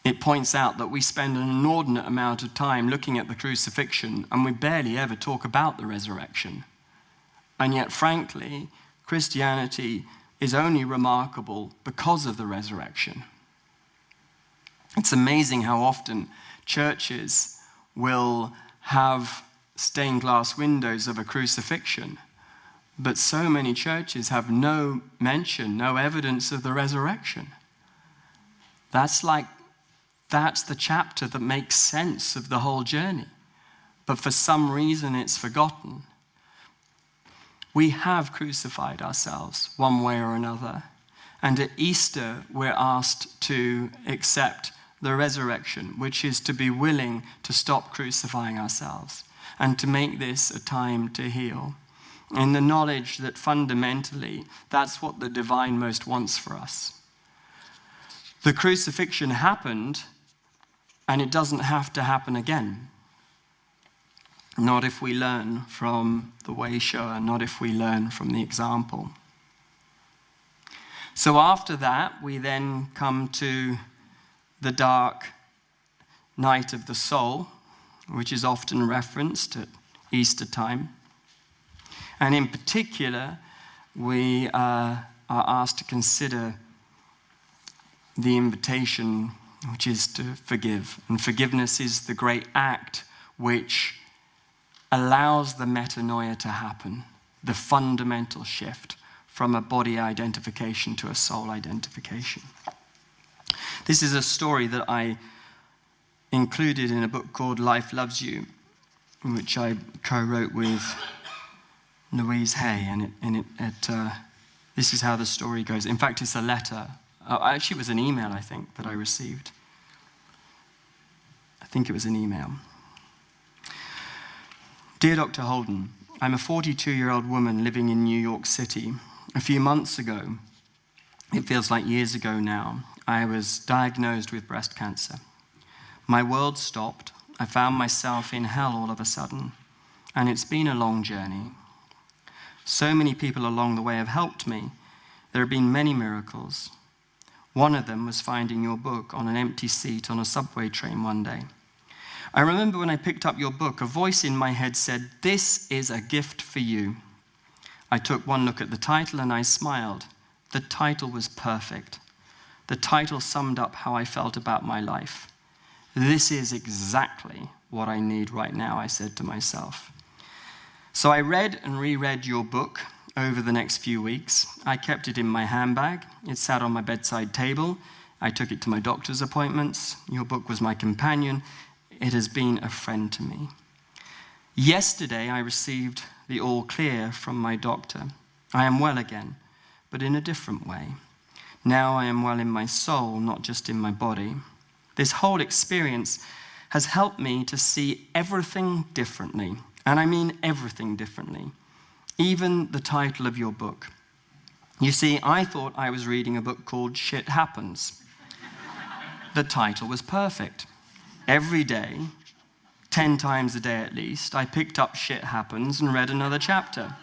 It points out that we spend an inordinate amount of time looking at the crucifixion and we barely ever talk about the resurrection. And yet, frankly, Christianity is only remarkable because of the resurrection. It's amazing how often churches will have stained glass windows of a crucifixion, but so many churches have no mention, no evidence of the resurrection. That's the chapter that makes sense of the whole journey. But for some reason it's forgotten. We have crucified ourselves one way or another. And at Easter, we're asked to accept the resurrection, which is to be willing to stop crucifying ourselves and to make this a time to heal. In the knowledge that fundamentally, that's what the divine most wants for us. The crucifixion happened, and it doesn't have to happen again. not if we learn from the way shower, not if we learn from the example. So after that, we then come to the dark night of the soul, which is often referenced at Easter time. And in particular, we are asked to consider the invitation, which is to forgive. And forgiveness is the great act which allows the metanoia to happen, the fundamental shift from a body identification to a soul identification. This is a story that I included in a book called Life Loves You, which I co-wrote with Louise Hay, and this is how the story goes. In fact, it's a letter. Actually, it was an email, I think, that I received. I think it was an email. Dear Dr. Holden, I'm a 42-year-old woman living in New York City. A few months ago, it feels like years ago now, I was diagnosed with breast cancer. My world stopped. I found myself in hell all of a sudden, and it's been a long journey. So many people along the way have helped me. There have been many miracles. One of them was finding your book on an empty seat on a subway train one day. I remember when I picked up your book, a voice in my head said, "This is a gift for you." I took one look at the title and I smiled. The title was perfect. The title summed up how I felt about my life. This is exactly what I need right now, I said to myself. So I read and reread your book over the next few weeks. I kept it in my handbag. It sat on my bedside table. I took it to my doctor's appointments. Your book was my companion. It has been a friend to me. Yesterday, I received the all clear from my doctor. I am well again, but in a different way. Now I am well in my soul, not just in my body. This whole experience has helped me to see everything differently. And I mean everything differently. Even the title of your book. You see, I thought I was reading a book called Shit Happens. The title was perfect. Every day, 10 times a day at least, I picked up Shit Happens and read another chapter.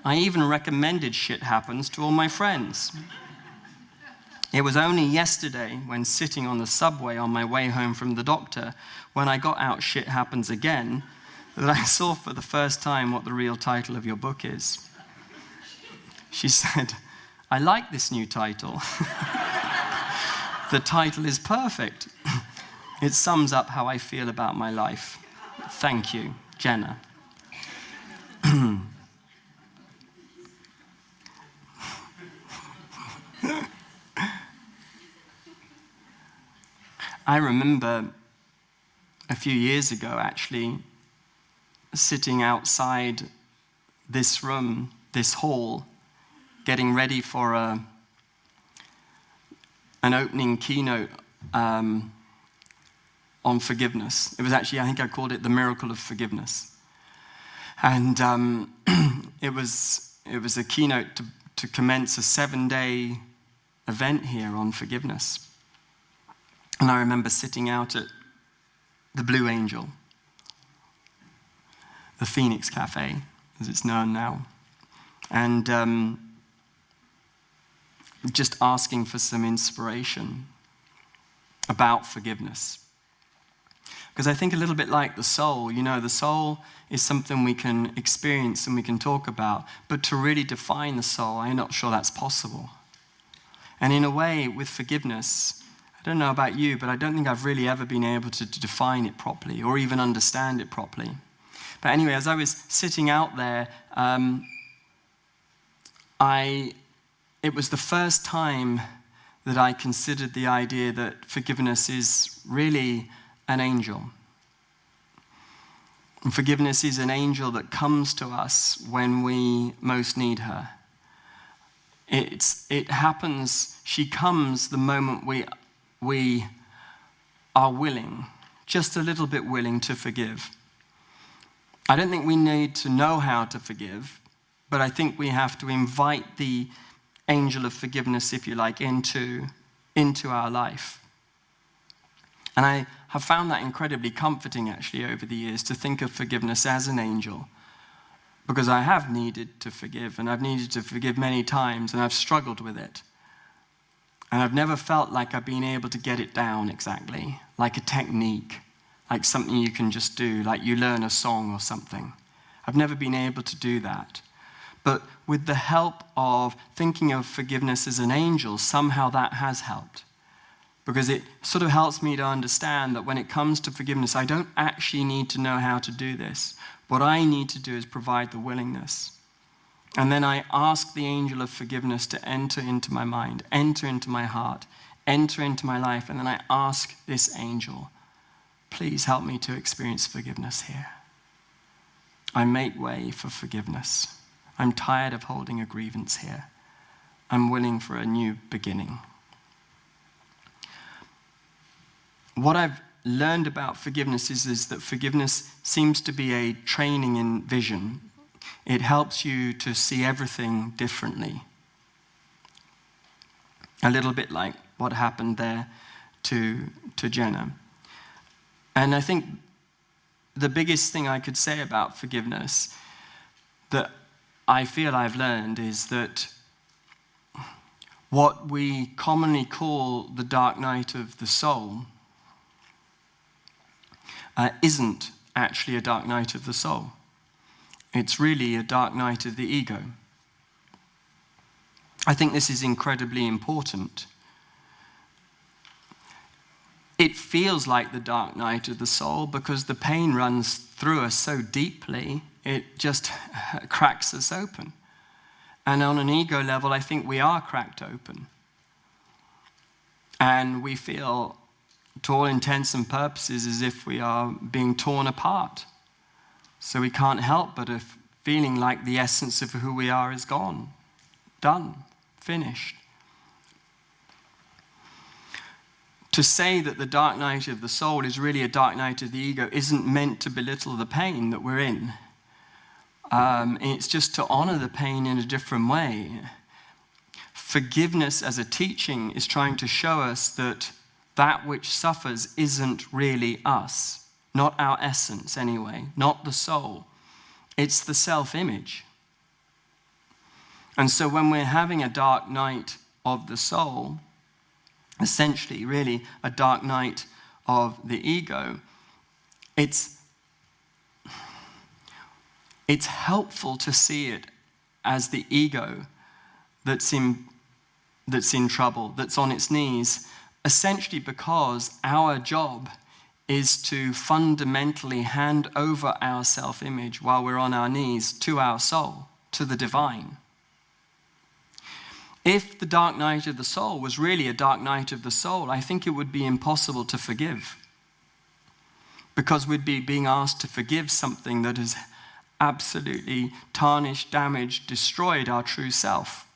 I even recommended Shit Happens to all my friends. It was only yesterday, when sitting on the subway on my way home from the doctor, when I got out Shit Happens again, that I saw for the first time what the real title of your book is. She said, "I like this new title." The title is perfect. It sums up how I feel about my life. Thank you, Jenna. I remember a few years ago, actually, sitting outside this room, this hall, getting ready for an opening keynote on forgiveness. It was actually, I think I called it the miracle of forgiveness. And it was a keynote to commence a 7-day event here on forgiveness. And I remember sitting out at the Blue Angel, the Phoenix Cafe, as it's known now, and just asking for some inspiration about forgiveness. Because I think a little bit like the soul, the soul is something we can experience and we can talk about, but to really define the soul, I'm not sure that's possible. And in a way, with forgiveness, I don't know about you, but I don't think I've really ever been able to define it properly or even understand it properly. But anyway, as I was sitting out there, it was the first time that I considered the idea that forgiveness is really an angel. And forgiveness is an angel that comes to us when we most need her. It happens, she comes the moment we are willing, just a little bit willing to forgive. I don't think we need to know how to forgive, but I think we have to invite the angel of forgiveness, if you like, into our life. And I have found that incredibly comforting, actually, over the years, to think of forgiveness as an angel. Because I have needed to forgive, and I've needed to forgive many times, and I've struggled with it. And I've never felt like I've been able to get it down exactly, like a technique, like something you can just do, like you learn a song or something. I've never been able to do that. But with the help of thinking of forgiveness as an angel, somehow that has helped. Because it sort of helps me to understand that when it comes to forgiveness, I don't actually need to know how to do this. What I need to do is provide the willingness. And then I ask the angel of forgiveness to enter into my mind, enter into my heart, enter into my life. And then I ask this angel, please help me to experience forgiveness here. I make way for forgiveness. I'm tired of holding a grievance here. I'm willing for a new beginning. What I've learned about forgiveness is that forgiveness seems to be a training in vision. It helps you to see everything differently. A little bit like what happened there to Jenna. And I think the biggest thing I could say about forgiveness that I feel I've learned is that what we commonly call the dark night of the soul isn't actually a dark night of the soul. It's really a dark night of the ego. I think this is incredibly important. It feels like the dark night of the soul because the pain runs through us so deeply, it just cracks us open. And on an ego level, I think we are cracked open. And we feel, to all intents and purposes, as if we are being torn apart. So we can't help but feeling like the essence of who we are is gone, done, finished. To say that the dark night of the soul is really a dark night of the ego isn't meant to belittle the pain that we're in. It's just to honor the pain in a different way. Forgiveness as a teaching is trying to show us that that which suffers isn't really us, not our essence anyway, not the soul. It's the self-image. And so when we're having a dark night of the soul, essentially really a dark night of the ego, it's helpful to see it as the ego that's in trouble, that's on its knees, essentially because our job is to fundamentally hand over our self-image while we're on our knees to our soul, to the divine. If the dark night of the soul was really a dark night of the soul, I think it would be impossible to forgive. Because we'd be being asked to forgive something that has absolutely tarnished, damaged, destroyed our true self.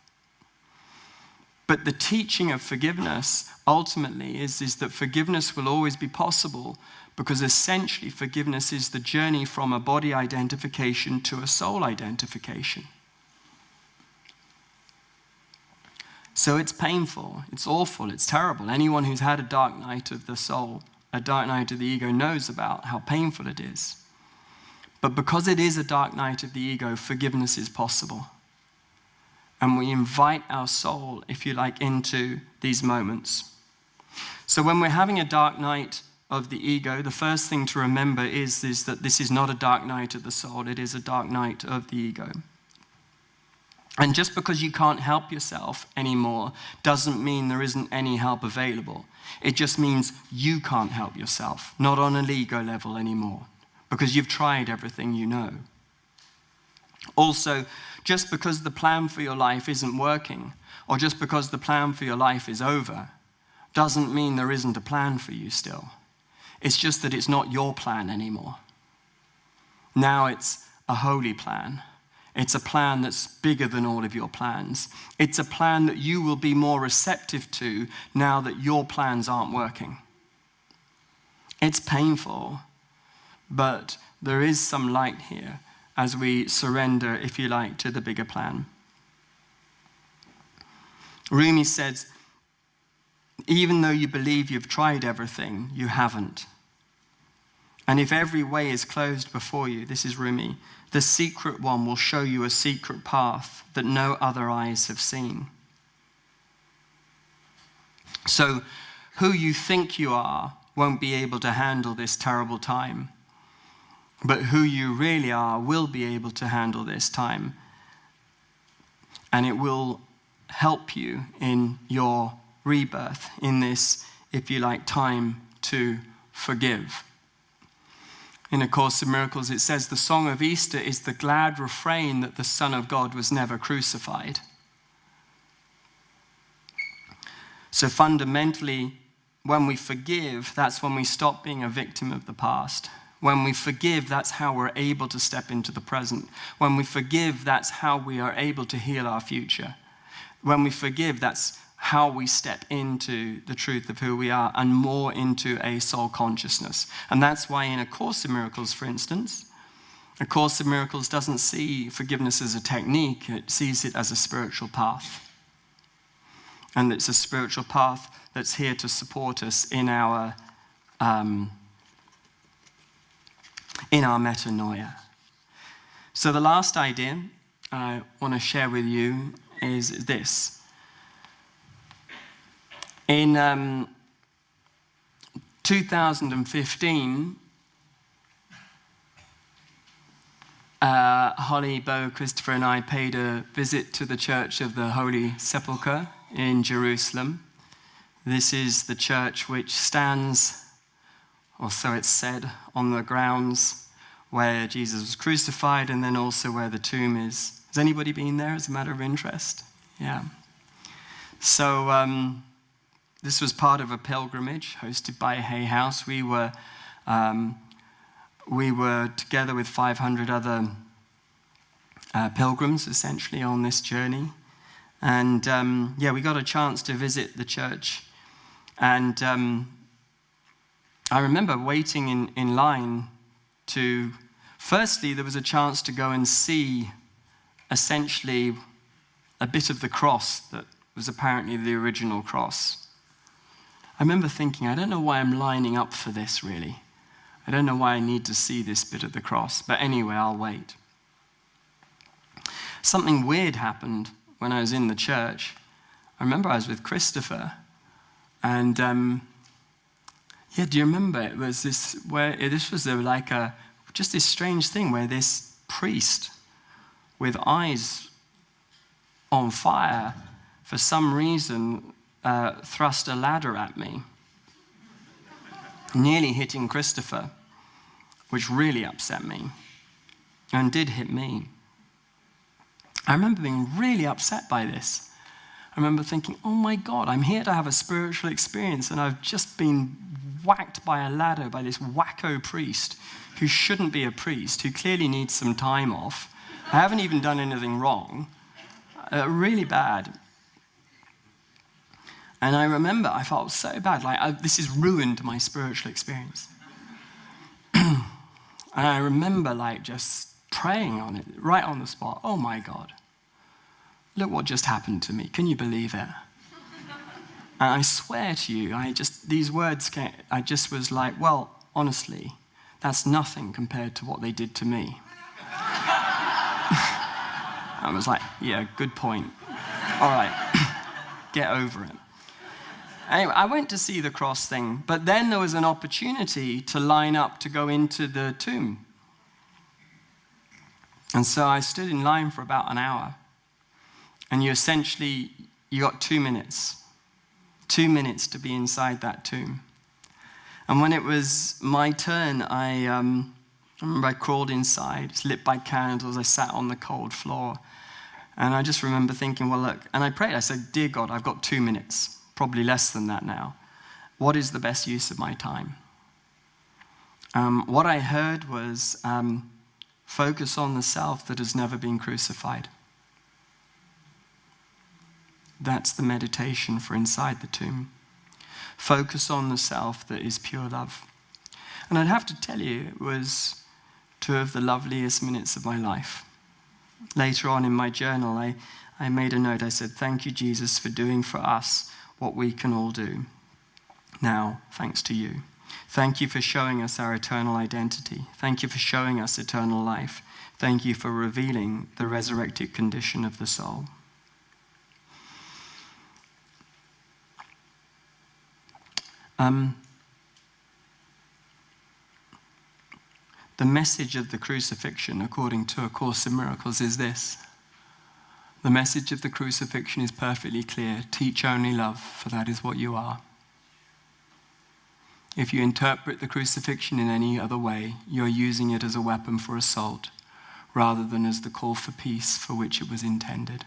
But the teaching of forgiveness ultimately is that forgiveness will always be possible because essentially forgiveness is the journey from a body identification to a soul identification. So it's painful, it's awful, it's terrible. Anyone who's had a dark night of the soul, a dark night of the ego, knows about how painful it is. But because it is a dark night of the ego, forgiveness is possible. And we invite our soul, if you like, into these moments. So when we're having a dark night of the ego, the first thing to remember is that this is not a dark night of the soul, it is a dark night of the ego. And just because you can't help yourself anymore doesn't mean there isn't any help available. It just means you can't help yourself, not on an ego level anymore, because you've tried everything you know. Also, just because the plan for your life isn't working, or just because the plan for your life is over, doesn't mean there isn't a plan for you still. It's just that it's not your plan anymore. Now it's a holy plan. It's a plan that's bigger than all of your plans. It's a plan that you will be more receptive to now that your plans aren't working. It's painful, but there is some light here as we surrender, if you like, to the bigger plan. Rumi says, Even though you believe you've tried everything, you haven't. And if every way is closed before you, this is Rumi, the secret one will show you a secret path that no other eyes have seen. So who you think you are won't be able to handle this terrible time. But who you really are will be able to handle this time. And it will help you in your rebirth, in this, if you like, time to forgive. In A Course in Miracles, it says the song of Easter is the glad refrain that the Son of God was never crucified. So fundamentally, when we forgive, that's when we stop being a victim of the past. When we forgive, that's how we're able to step into the present. When we forgive, that's how we are able to heal our future. When we forgive, that's how we step into the truth of who we are and more into a soul consciousness. And that's why in A Course in Miracles, for instance, A Course in Miracles doesn't see forgiveness as a technique, it sees it as a spiritual path. And it's a spiritual path that's here to support us in our metanoia. So the last idea I want to share with you is this. In 2015, Holly, Bo, Christopher and I paid a visit to the Church of the Holy Sepulchre in Jerusalem. This is the church which stands, or so it's said, on the grounds where Jesus was crucified and then also where the tomb is. Has anybody been there as a matter of interest? Yeah. So this was part of a pilgrimage hosted by Hay House. We were together with 500 other pilgrims, essentially, on this journey. And we got a chance to visit the church. And I remember waiting in line to, firstly, there was a chance to go and see essentially a bit of the cross that was apparently the original cross. I remember thinking, I don't know why I'm lining up for this, really. I don't know why I need to see this bit of the cross. But anyway, I'll wait. Something weird happened when I was in the church. I remember I was with Christopher. And do you remember? It was this, just this strange thing where this priest with eyes on fire, for some reason, thrust a ladder at me, nearly hitting Christopher, which really upset me, and did hit me. I remember being really upset by this. I remember thinking, oh my God, I'm here to have a spiritual experience, and I've just been whacked by a ladder by this wacko priest who shouldn't be a priest, who clearly needs some time off. I haven't even done anything wrong. Really bad. And I remember I felt so bad, this has ruined my spiritual experience. And I remember just praying on it, right on the spot. Oh my God, look what just happened to me. Can you believe it? And I swear to you, these words came, I just was like, well, honestly, that's nothing compared to what they did to me. I was like, yeah, good point. All right, get over it. Anyway, I went to see the cross thing, but then there was an opportunity to line up to go into the tomb. And so I stood in line for about an hour. And you got 2 minutes. 2 minutes to be inside that tomb. And when it was my turn, I remember I crawled inside. It's lit by candles. I sat on the cold floor. And I just remember thinking, well, look, and I prayed. I said, dear God, I've got 2 minutes. Probably less than that now. What is the best use of my time? What I heard was focus on the self that has never been crucified. That's the meditation for inside the tomb. Focus on the self that is pure love. And I'd have to tell you, it was 2 of the loveliest minutes of my life. Later on in my journal, I made a note. I said, thank you, Jesus, for doing for us what we can all do. now, thanks to you. Thank you for showing us our eternal identity. Thank you for showing us eternal life. Thank you for revealing the resurrected condition of the soul. The message of the crucifixion, according to A Course in Miracles, is this. The message of the crucifixion is perfectly clear. Teach only love, for that is what you are. If you interpret the crucifixion in any other way, you're using it as a weapon for assault, rather than as the call for peace for which it was intended.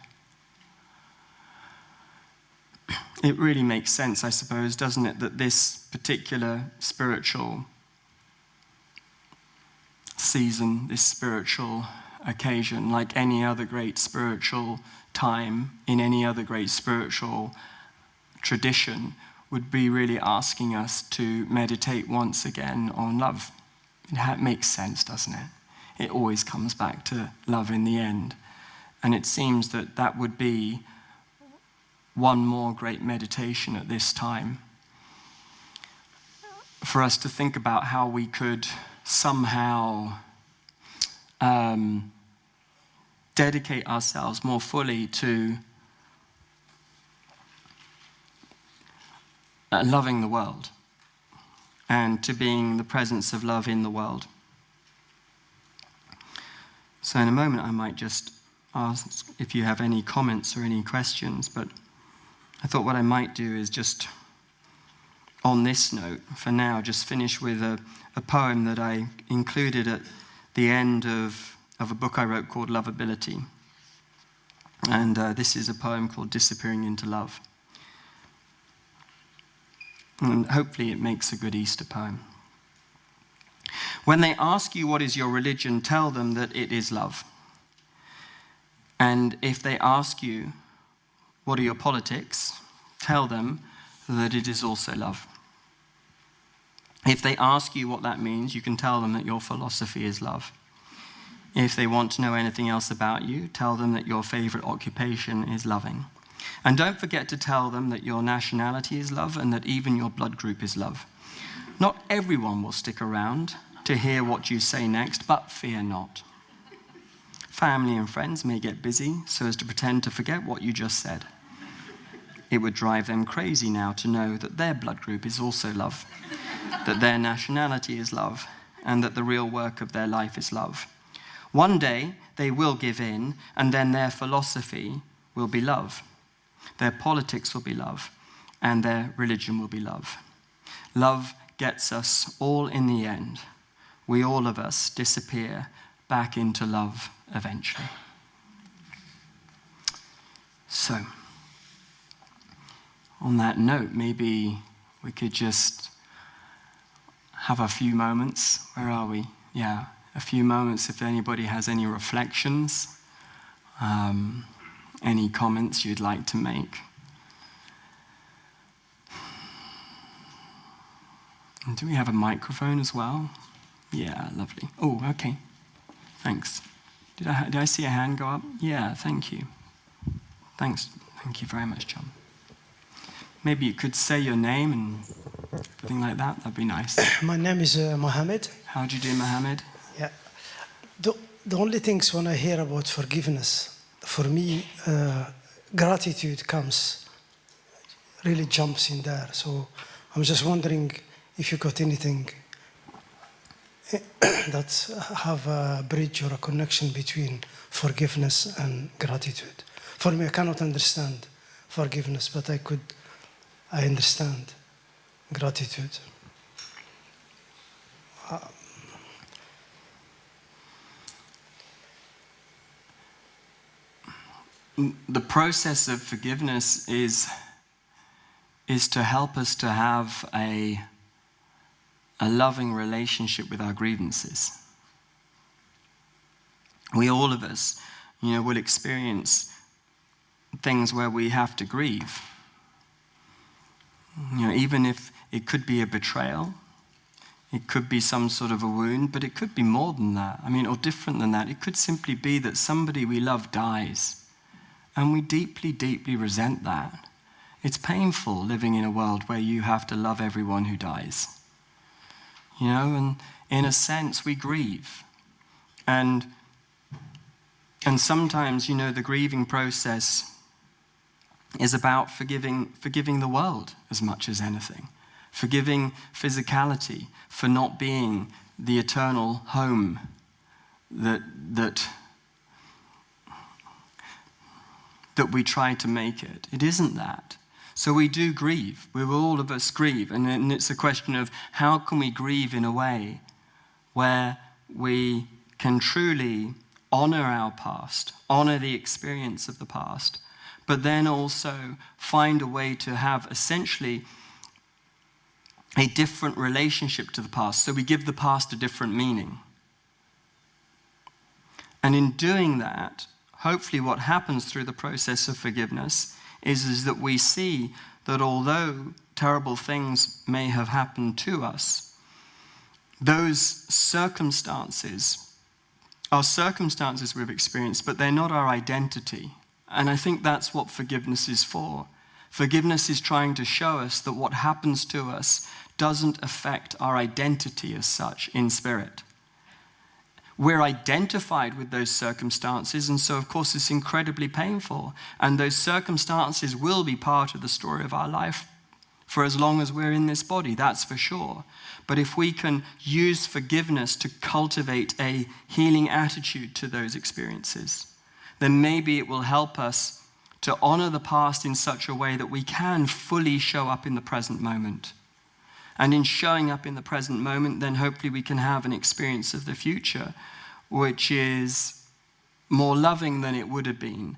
It really makes sense, I suppose, doesn't it, that this particular spiritual season, this spiritual occasion, like any other great spiritual time in any other great spiritual tradition, would be really asking us to meditate once again on love. It makes sense, doesn't it? It always comes back to love in the end. And it seems that that would be one more great meditation at this time, for us to think about how we could somehow dedicate ourselves more fully to loving the world and to being the presence of love in the world. So in a moment I might just ask if you have any comments or any questions, but I thought what I might do is just, on this note, for now, just finish with a poem that I included at the end of a book I wrote called Lovability. And this is a poem called Disappearing into Love. And hopefully it makes a good Easter poem. When they ask you what is your religion, tell them that it is love. And if they ask you what are your politics, tell them that it is also love. If they ask you what that means, you can tell them that your philosophy is love. If they want to know anything else about you, tell them that your favorite occupation is loving. And don't forget to tell them that your nationality is love and that even your blood group is love. Not everyone will stick around to hear what you say next, but fear not. Family and friends may get busy so as to pretend to forget what you just said. It would drive them crazy now to know that their blood group is also love, that their nationality is love, and that the real work of their life is love. One day they will give in, and then their philosophy will be love. Their politics will be love, and their religion will be love. Love gets us all in the end. We, all of us, disappear back into love eventually. So, on that note, maybe we could just have a few moments. Where are we? Yeah, a few moments if anybody has any reflections, any comments you'd like to make. And do we have a microphone as well? Yeah, lovely. Oh, okay. Thanks. Did I see a hand go up? Yeah, thank you. Thanks. Thank you very much, John. Maybe you could say your name and everything like that. That'd be nice. My name is Mohammed. How do you do, Mohammed? Yeah. The only things when I hear about forgiveness, for me, gratitude really jumps in there. So I'm just wondering if you got anything that have a bridge or a connection between forgiveness and gratitude. For me, I cannot understand forgiveness, but I understand gratitude. The process of forgiveness is to help us to have a loving relationship with our grievances. We, all of us, will experience things where we have to grieve. Even if it could be a betrayal, it could be some sort of a wound, but it could be more than that. Or different than that. It could simply be that somebody we love dies, and we deeply, deeply resent that. It's painful living in a world where you have to love everyone who dies. You know, and in a sense, we grieve. And sometimes, you know, the grieving process is about forgiving the world as much as anything. Forgiving physicality for not being the eternal home that we try to make it. It isn't that. So we do grieve. We will, all of us grieve. And it's a question of how can we grieve in a way where we can truly honor our past, honor the experience of the past, but then also find a way to have essentially a different relationship to the past. So we give the past a different meaning. And in doing that, hopefully what happens through the process of forgiveness is that we see that although terrible things may have happened to us, those circumstances are circumstances we've experienced, but they're not our identity. And I think that's what forgiveness is for. Forgiveness is trying to show us that what happens to us doesn't affect our identity as such in spirit. We're identified with those circumstances, and so of course it's incredibly painful. And those circumstances will be part of the story of our life for as long as we're in this body, that's for sure. But if we can use forgiveness to cultivate a healing attitude to those experiences, then maybe it will help us to honor the past in such a way that we can fully show up in the present moment. And in showing up in the present moment, then hopefully we can have an experience of the future which is more loving than it would have been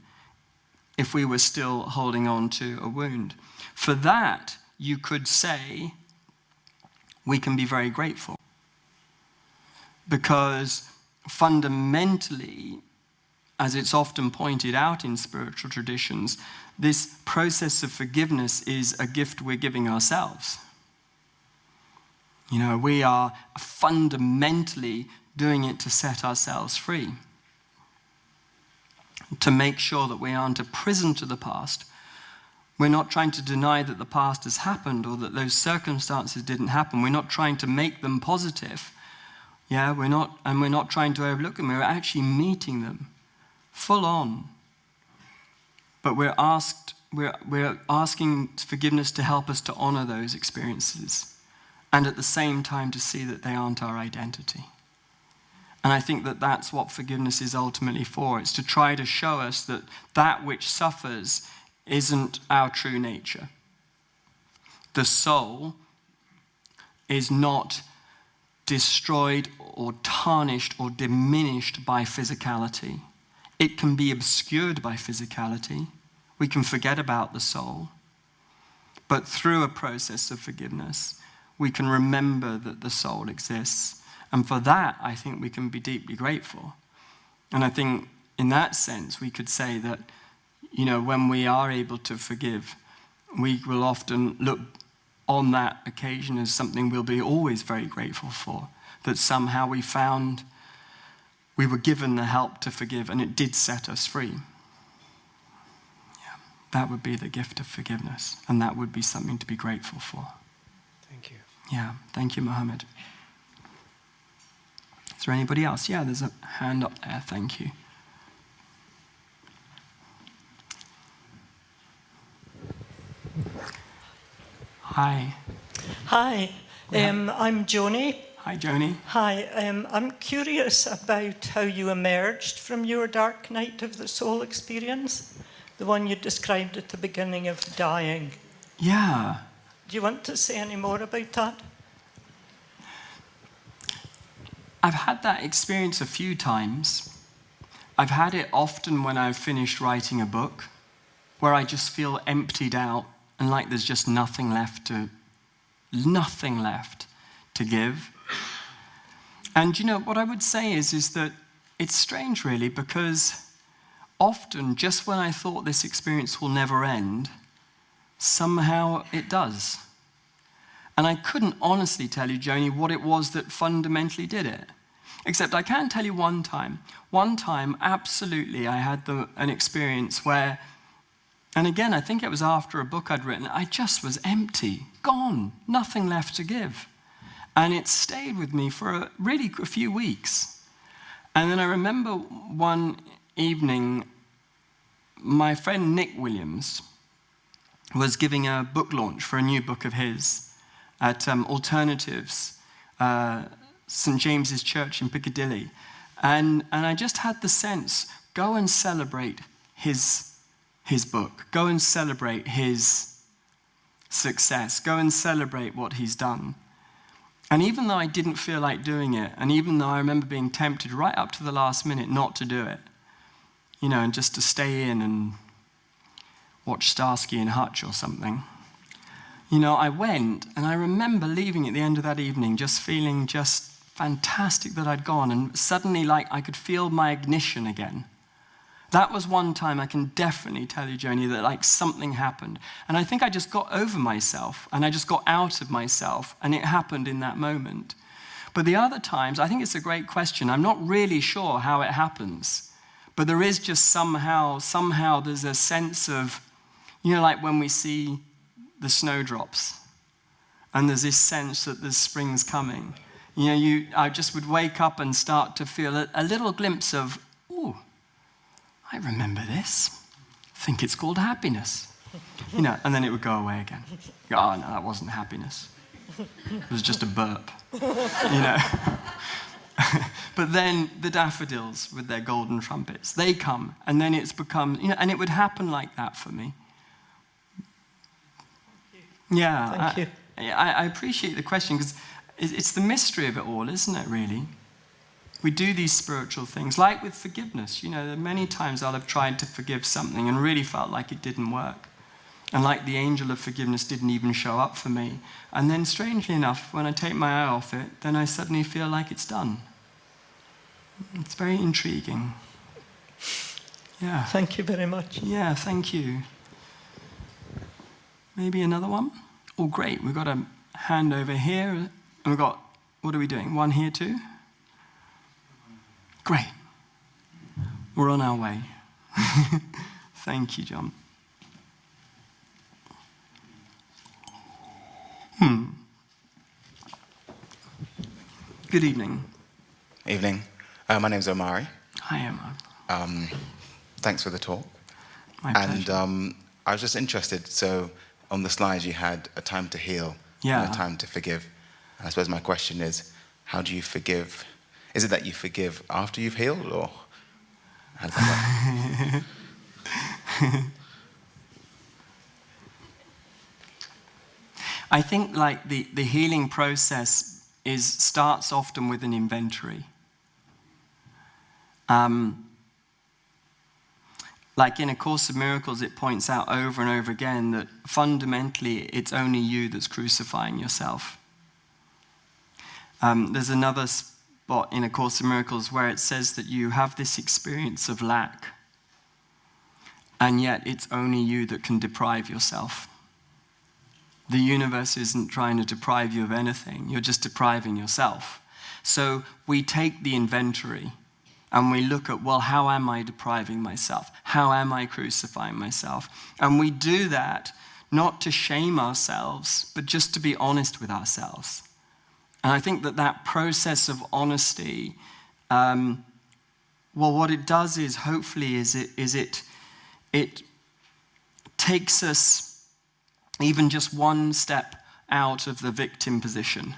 if we were still holding on to a wound. For that, you could say, we can be very grateful. Because fundamentally, as it's often pointed out in spiritual traditions, this process of forgiveness is a gift we're giving ourselves. You know, we are fundamentally doing it to set ourselves free, to make sure that we aren't a prison to the past. We're not trying to deny that the past has happened or that those circumstances didn't happen. We're not trying to make them positive. Yeah, we're not trying to overlook them. We're actually meeting them full on. But we're asking forgiveness to help us to honor those experiences, and at the same time to see that they aren't our identity. And I think that that's what forgiveness is ultimately for. It's to try to show us that that which suffers isn't our true nature. The soul is not destroyed or tarnished or diminished by physicality. It can be obscured by physicality. We can forget about the soul. But through a process of forgiveness, we can remember that the soul exists. And for that, I think we can be deeply grateful. And I think in that sense, we could say that, you know, when we are able to forgive, we will often look on that occasion as something we'll be always very grateful for. That somehow we were given the help to forgive, and it did set us free. Yeah, that would be the gift of forgiveness, and that would be something to be grateful for. Thank you. Yeah, thank you, Mohammed. Is there anybody else? Yeah, there's a hand up there. Thank you. Hi. Hi, I'm Joni. Hi, Joni. Hi, I'm curious about how you emerged from your dark night of the soul experience, the one you described at the beginning of dying. Yeah. Do you want to say any more about that? I've had that experience a few times. I've had it often when I've finished writing a book, where I just feel emptied out and like there's just nothing left to give. And you know, what I would say is that it's strange really, because often just when I thought this experience will never end, somehow it does. And I couldn't honestly tell you, Joni, what it was that fundamentally did it. Except I can tell you one time. One time, absolutely, I had an experience where And again, I think it was after a book I'd written, I just was empty, gone, nothing left to give. And it stayed with me for really a few weeks. And then I remember one evening, my friend Nick Williams was giving a book launch for a new book of his at Alternatives, St. James's Church in Piccadilly. And I just had the sense, go and celebrate his book. Go and celebrate his success. Go and celebrate what he's done. And even though I didn't feel like doing it, and even though I remember being tempted right up to the last minute not to do it, and just to stay in and watch Starsky and Hutch or something, I went, and I remember leaving at the end of that evening just feeling just fantastic that I'd gone, and suddenly like I could feel my ignition again. That was one time I can definitely tell you, Joni, that like something happened. And I think I just got over myself and I just got out of myself, and it happened in that moment. But the other times, I think it's a great question. I'm not really sure how it happens, but there is just somehow there's a sense of, like when we see the snowdrops and there's this sense that the spring's coming. I just would wake up and start to feel a little glimpse of, ooh, I remember this. I think it's called happiness. And then it would go away again. Oh, no, that wasn't happiness. It was just a burp. But then the daffodils with their golden trumpets, they come, and then it's become, and it would happen like that for me. Yeah. Thank you. I appreciate the question, because it's the mystery of it all, isn't it, really? We do these spiritual things, like with forgiveness. There are many times I'll have tried to forgive something and really felt like it didn't work. And like the angel of forgiveness didn't even show up for me. And then strangely enough, when I take my eye off it, then I suddenly feel like it's done. It's very intriguing. Yeah. Thank you very much. Yeah, thank you. Maybe another one? Oh, great. We've got a hand over here. And we've got, what are we doing? One here too? Great. We're on our way. Thank you, John. Good evening. Evening. My name's Omari. Hi, Omar. Thanks for the talk. My pleasure. And I was just interested, so on the slides you had a time to heal and a time to forgive. And I suppose my question is, how do you forgive? Is it that you forgive after you've healed, or how does that work? I think like the healing process starts often with an inventory. Like in A Course of Miracles, it points out over and over again that fundamentally it's only you that's crucifying yourself. There's another spot in A Course of Miracles where it says that you have this experience of lack, and yet it's only you that can deprive yourself. The universe isn't trying to deprive you of anything, you're just depriving yourself. So we take the inventory and we look at, well, how am I depriving myself? How am I crucifying myself? And we do that not to shame ourselves, but just to be honest with ourselves. And I think that process of honesty, well, what it does is, hopefully, it takes us even just one step out of the victim position.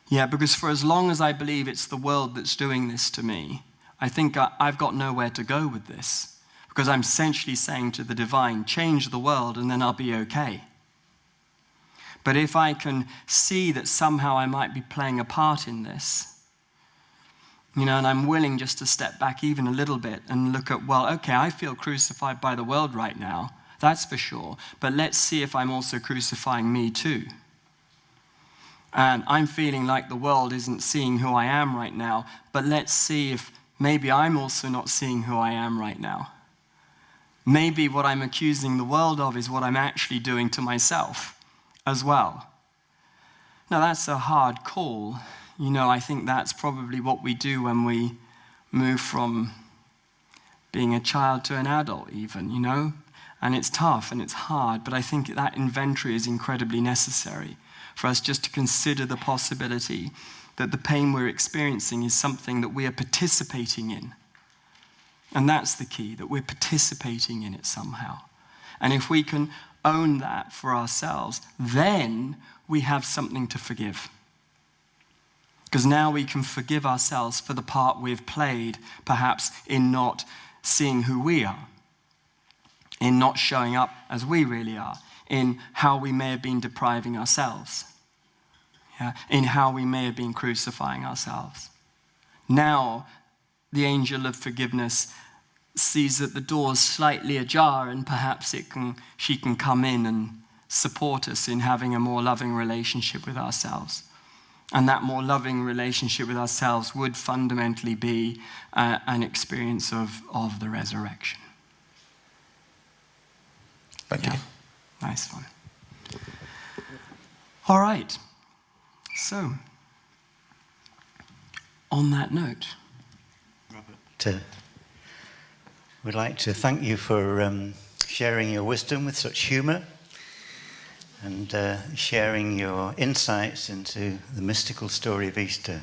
Yeah, because for as long as I believe it's the world that's doing this to me, I think I've got nowhere to go with this. Because I'm essentially saying to the divine, change the world and then I'll be okay. But if I can see that somehow I might be playing a part in this, and I'm willing just to step back even a little bit and look at, well, okay, I feel crucified by the world right now, that's for sure, but let's see if I'm also crucifying me too. And I'm feeling like the world isn't seeing who I am right now, but let's see if maybe I'm also not seeing who I am right now. Maybe what I'm accusing the world of is what I'm actually doing to myself as well. Now that's a hard call. I think that's probably what we do when we move from being a child to an adult even, you know? And it's tough and it's hard, but I think that inventory is incredibly necessary for us just to consider the possibility that the pain we're experiencing is something that we are participating in. And that's the key, that we're participating in it somehow. And if we can own that for ourselves, then we have something to forgive. Because now we can forgive ourselves for the part we've played, perhaps in not seeing who we are, in not showing up as we really are, in how we may have been depriving ourselves, in how we may have been crucifying ourselves. Now, the angel of forgiveness sees that the door's slightly ajar, and perhaps she can come in and support us in having a more loving relationship with ourselves. And that more loving relationship with ourselves would fundamentally be an experience of the resurrection. Thank you. Nice one. All right. So, on that note, Robert, we'd like to thank you for sharing your wisdom with such humour and sharing your insights into the mystical story of Easter.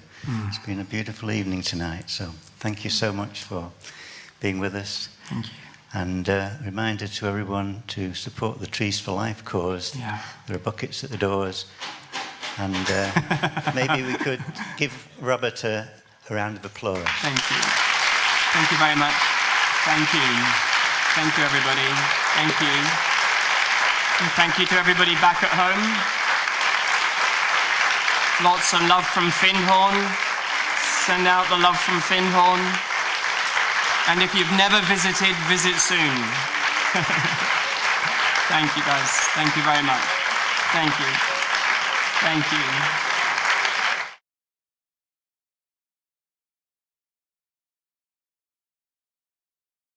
It's been a beautiful evening tonight, so thank you so much for being with us. Thank you. And a reminder to everyone to support the Trees for Life cause. Yeah. There are buckets at the doors. And maybe we could give Robert a round of applause. Thank you. Thank you very much. Thank you. Thank you, everybody. Thank you. And thank you to everybody back at home. Lots of love from Findhorn. Send out the love from Findhorn. And if you've never visited, visit soon. Thank you, guys. Thank you very much. Thank you. Thank you.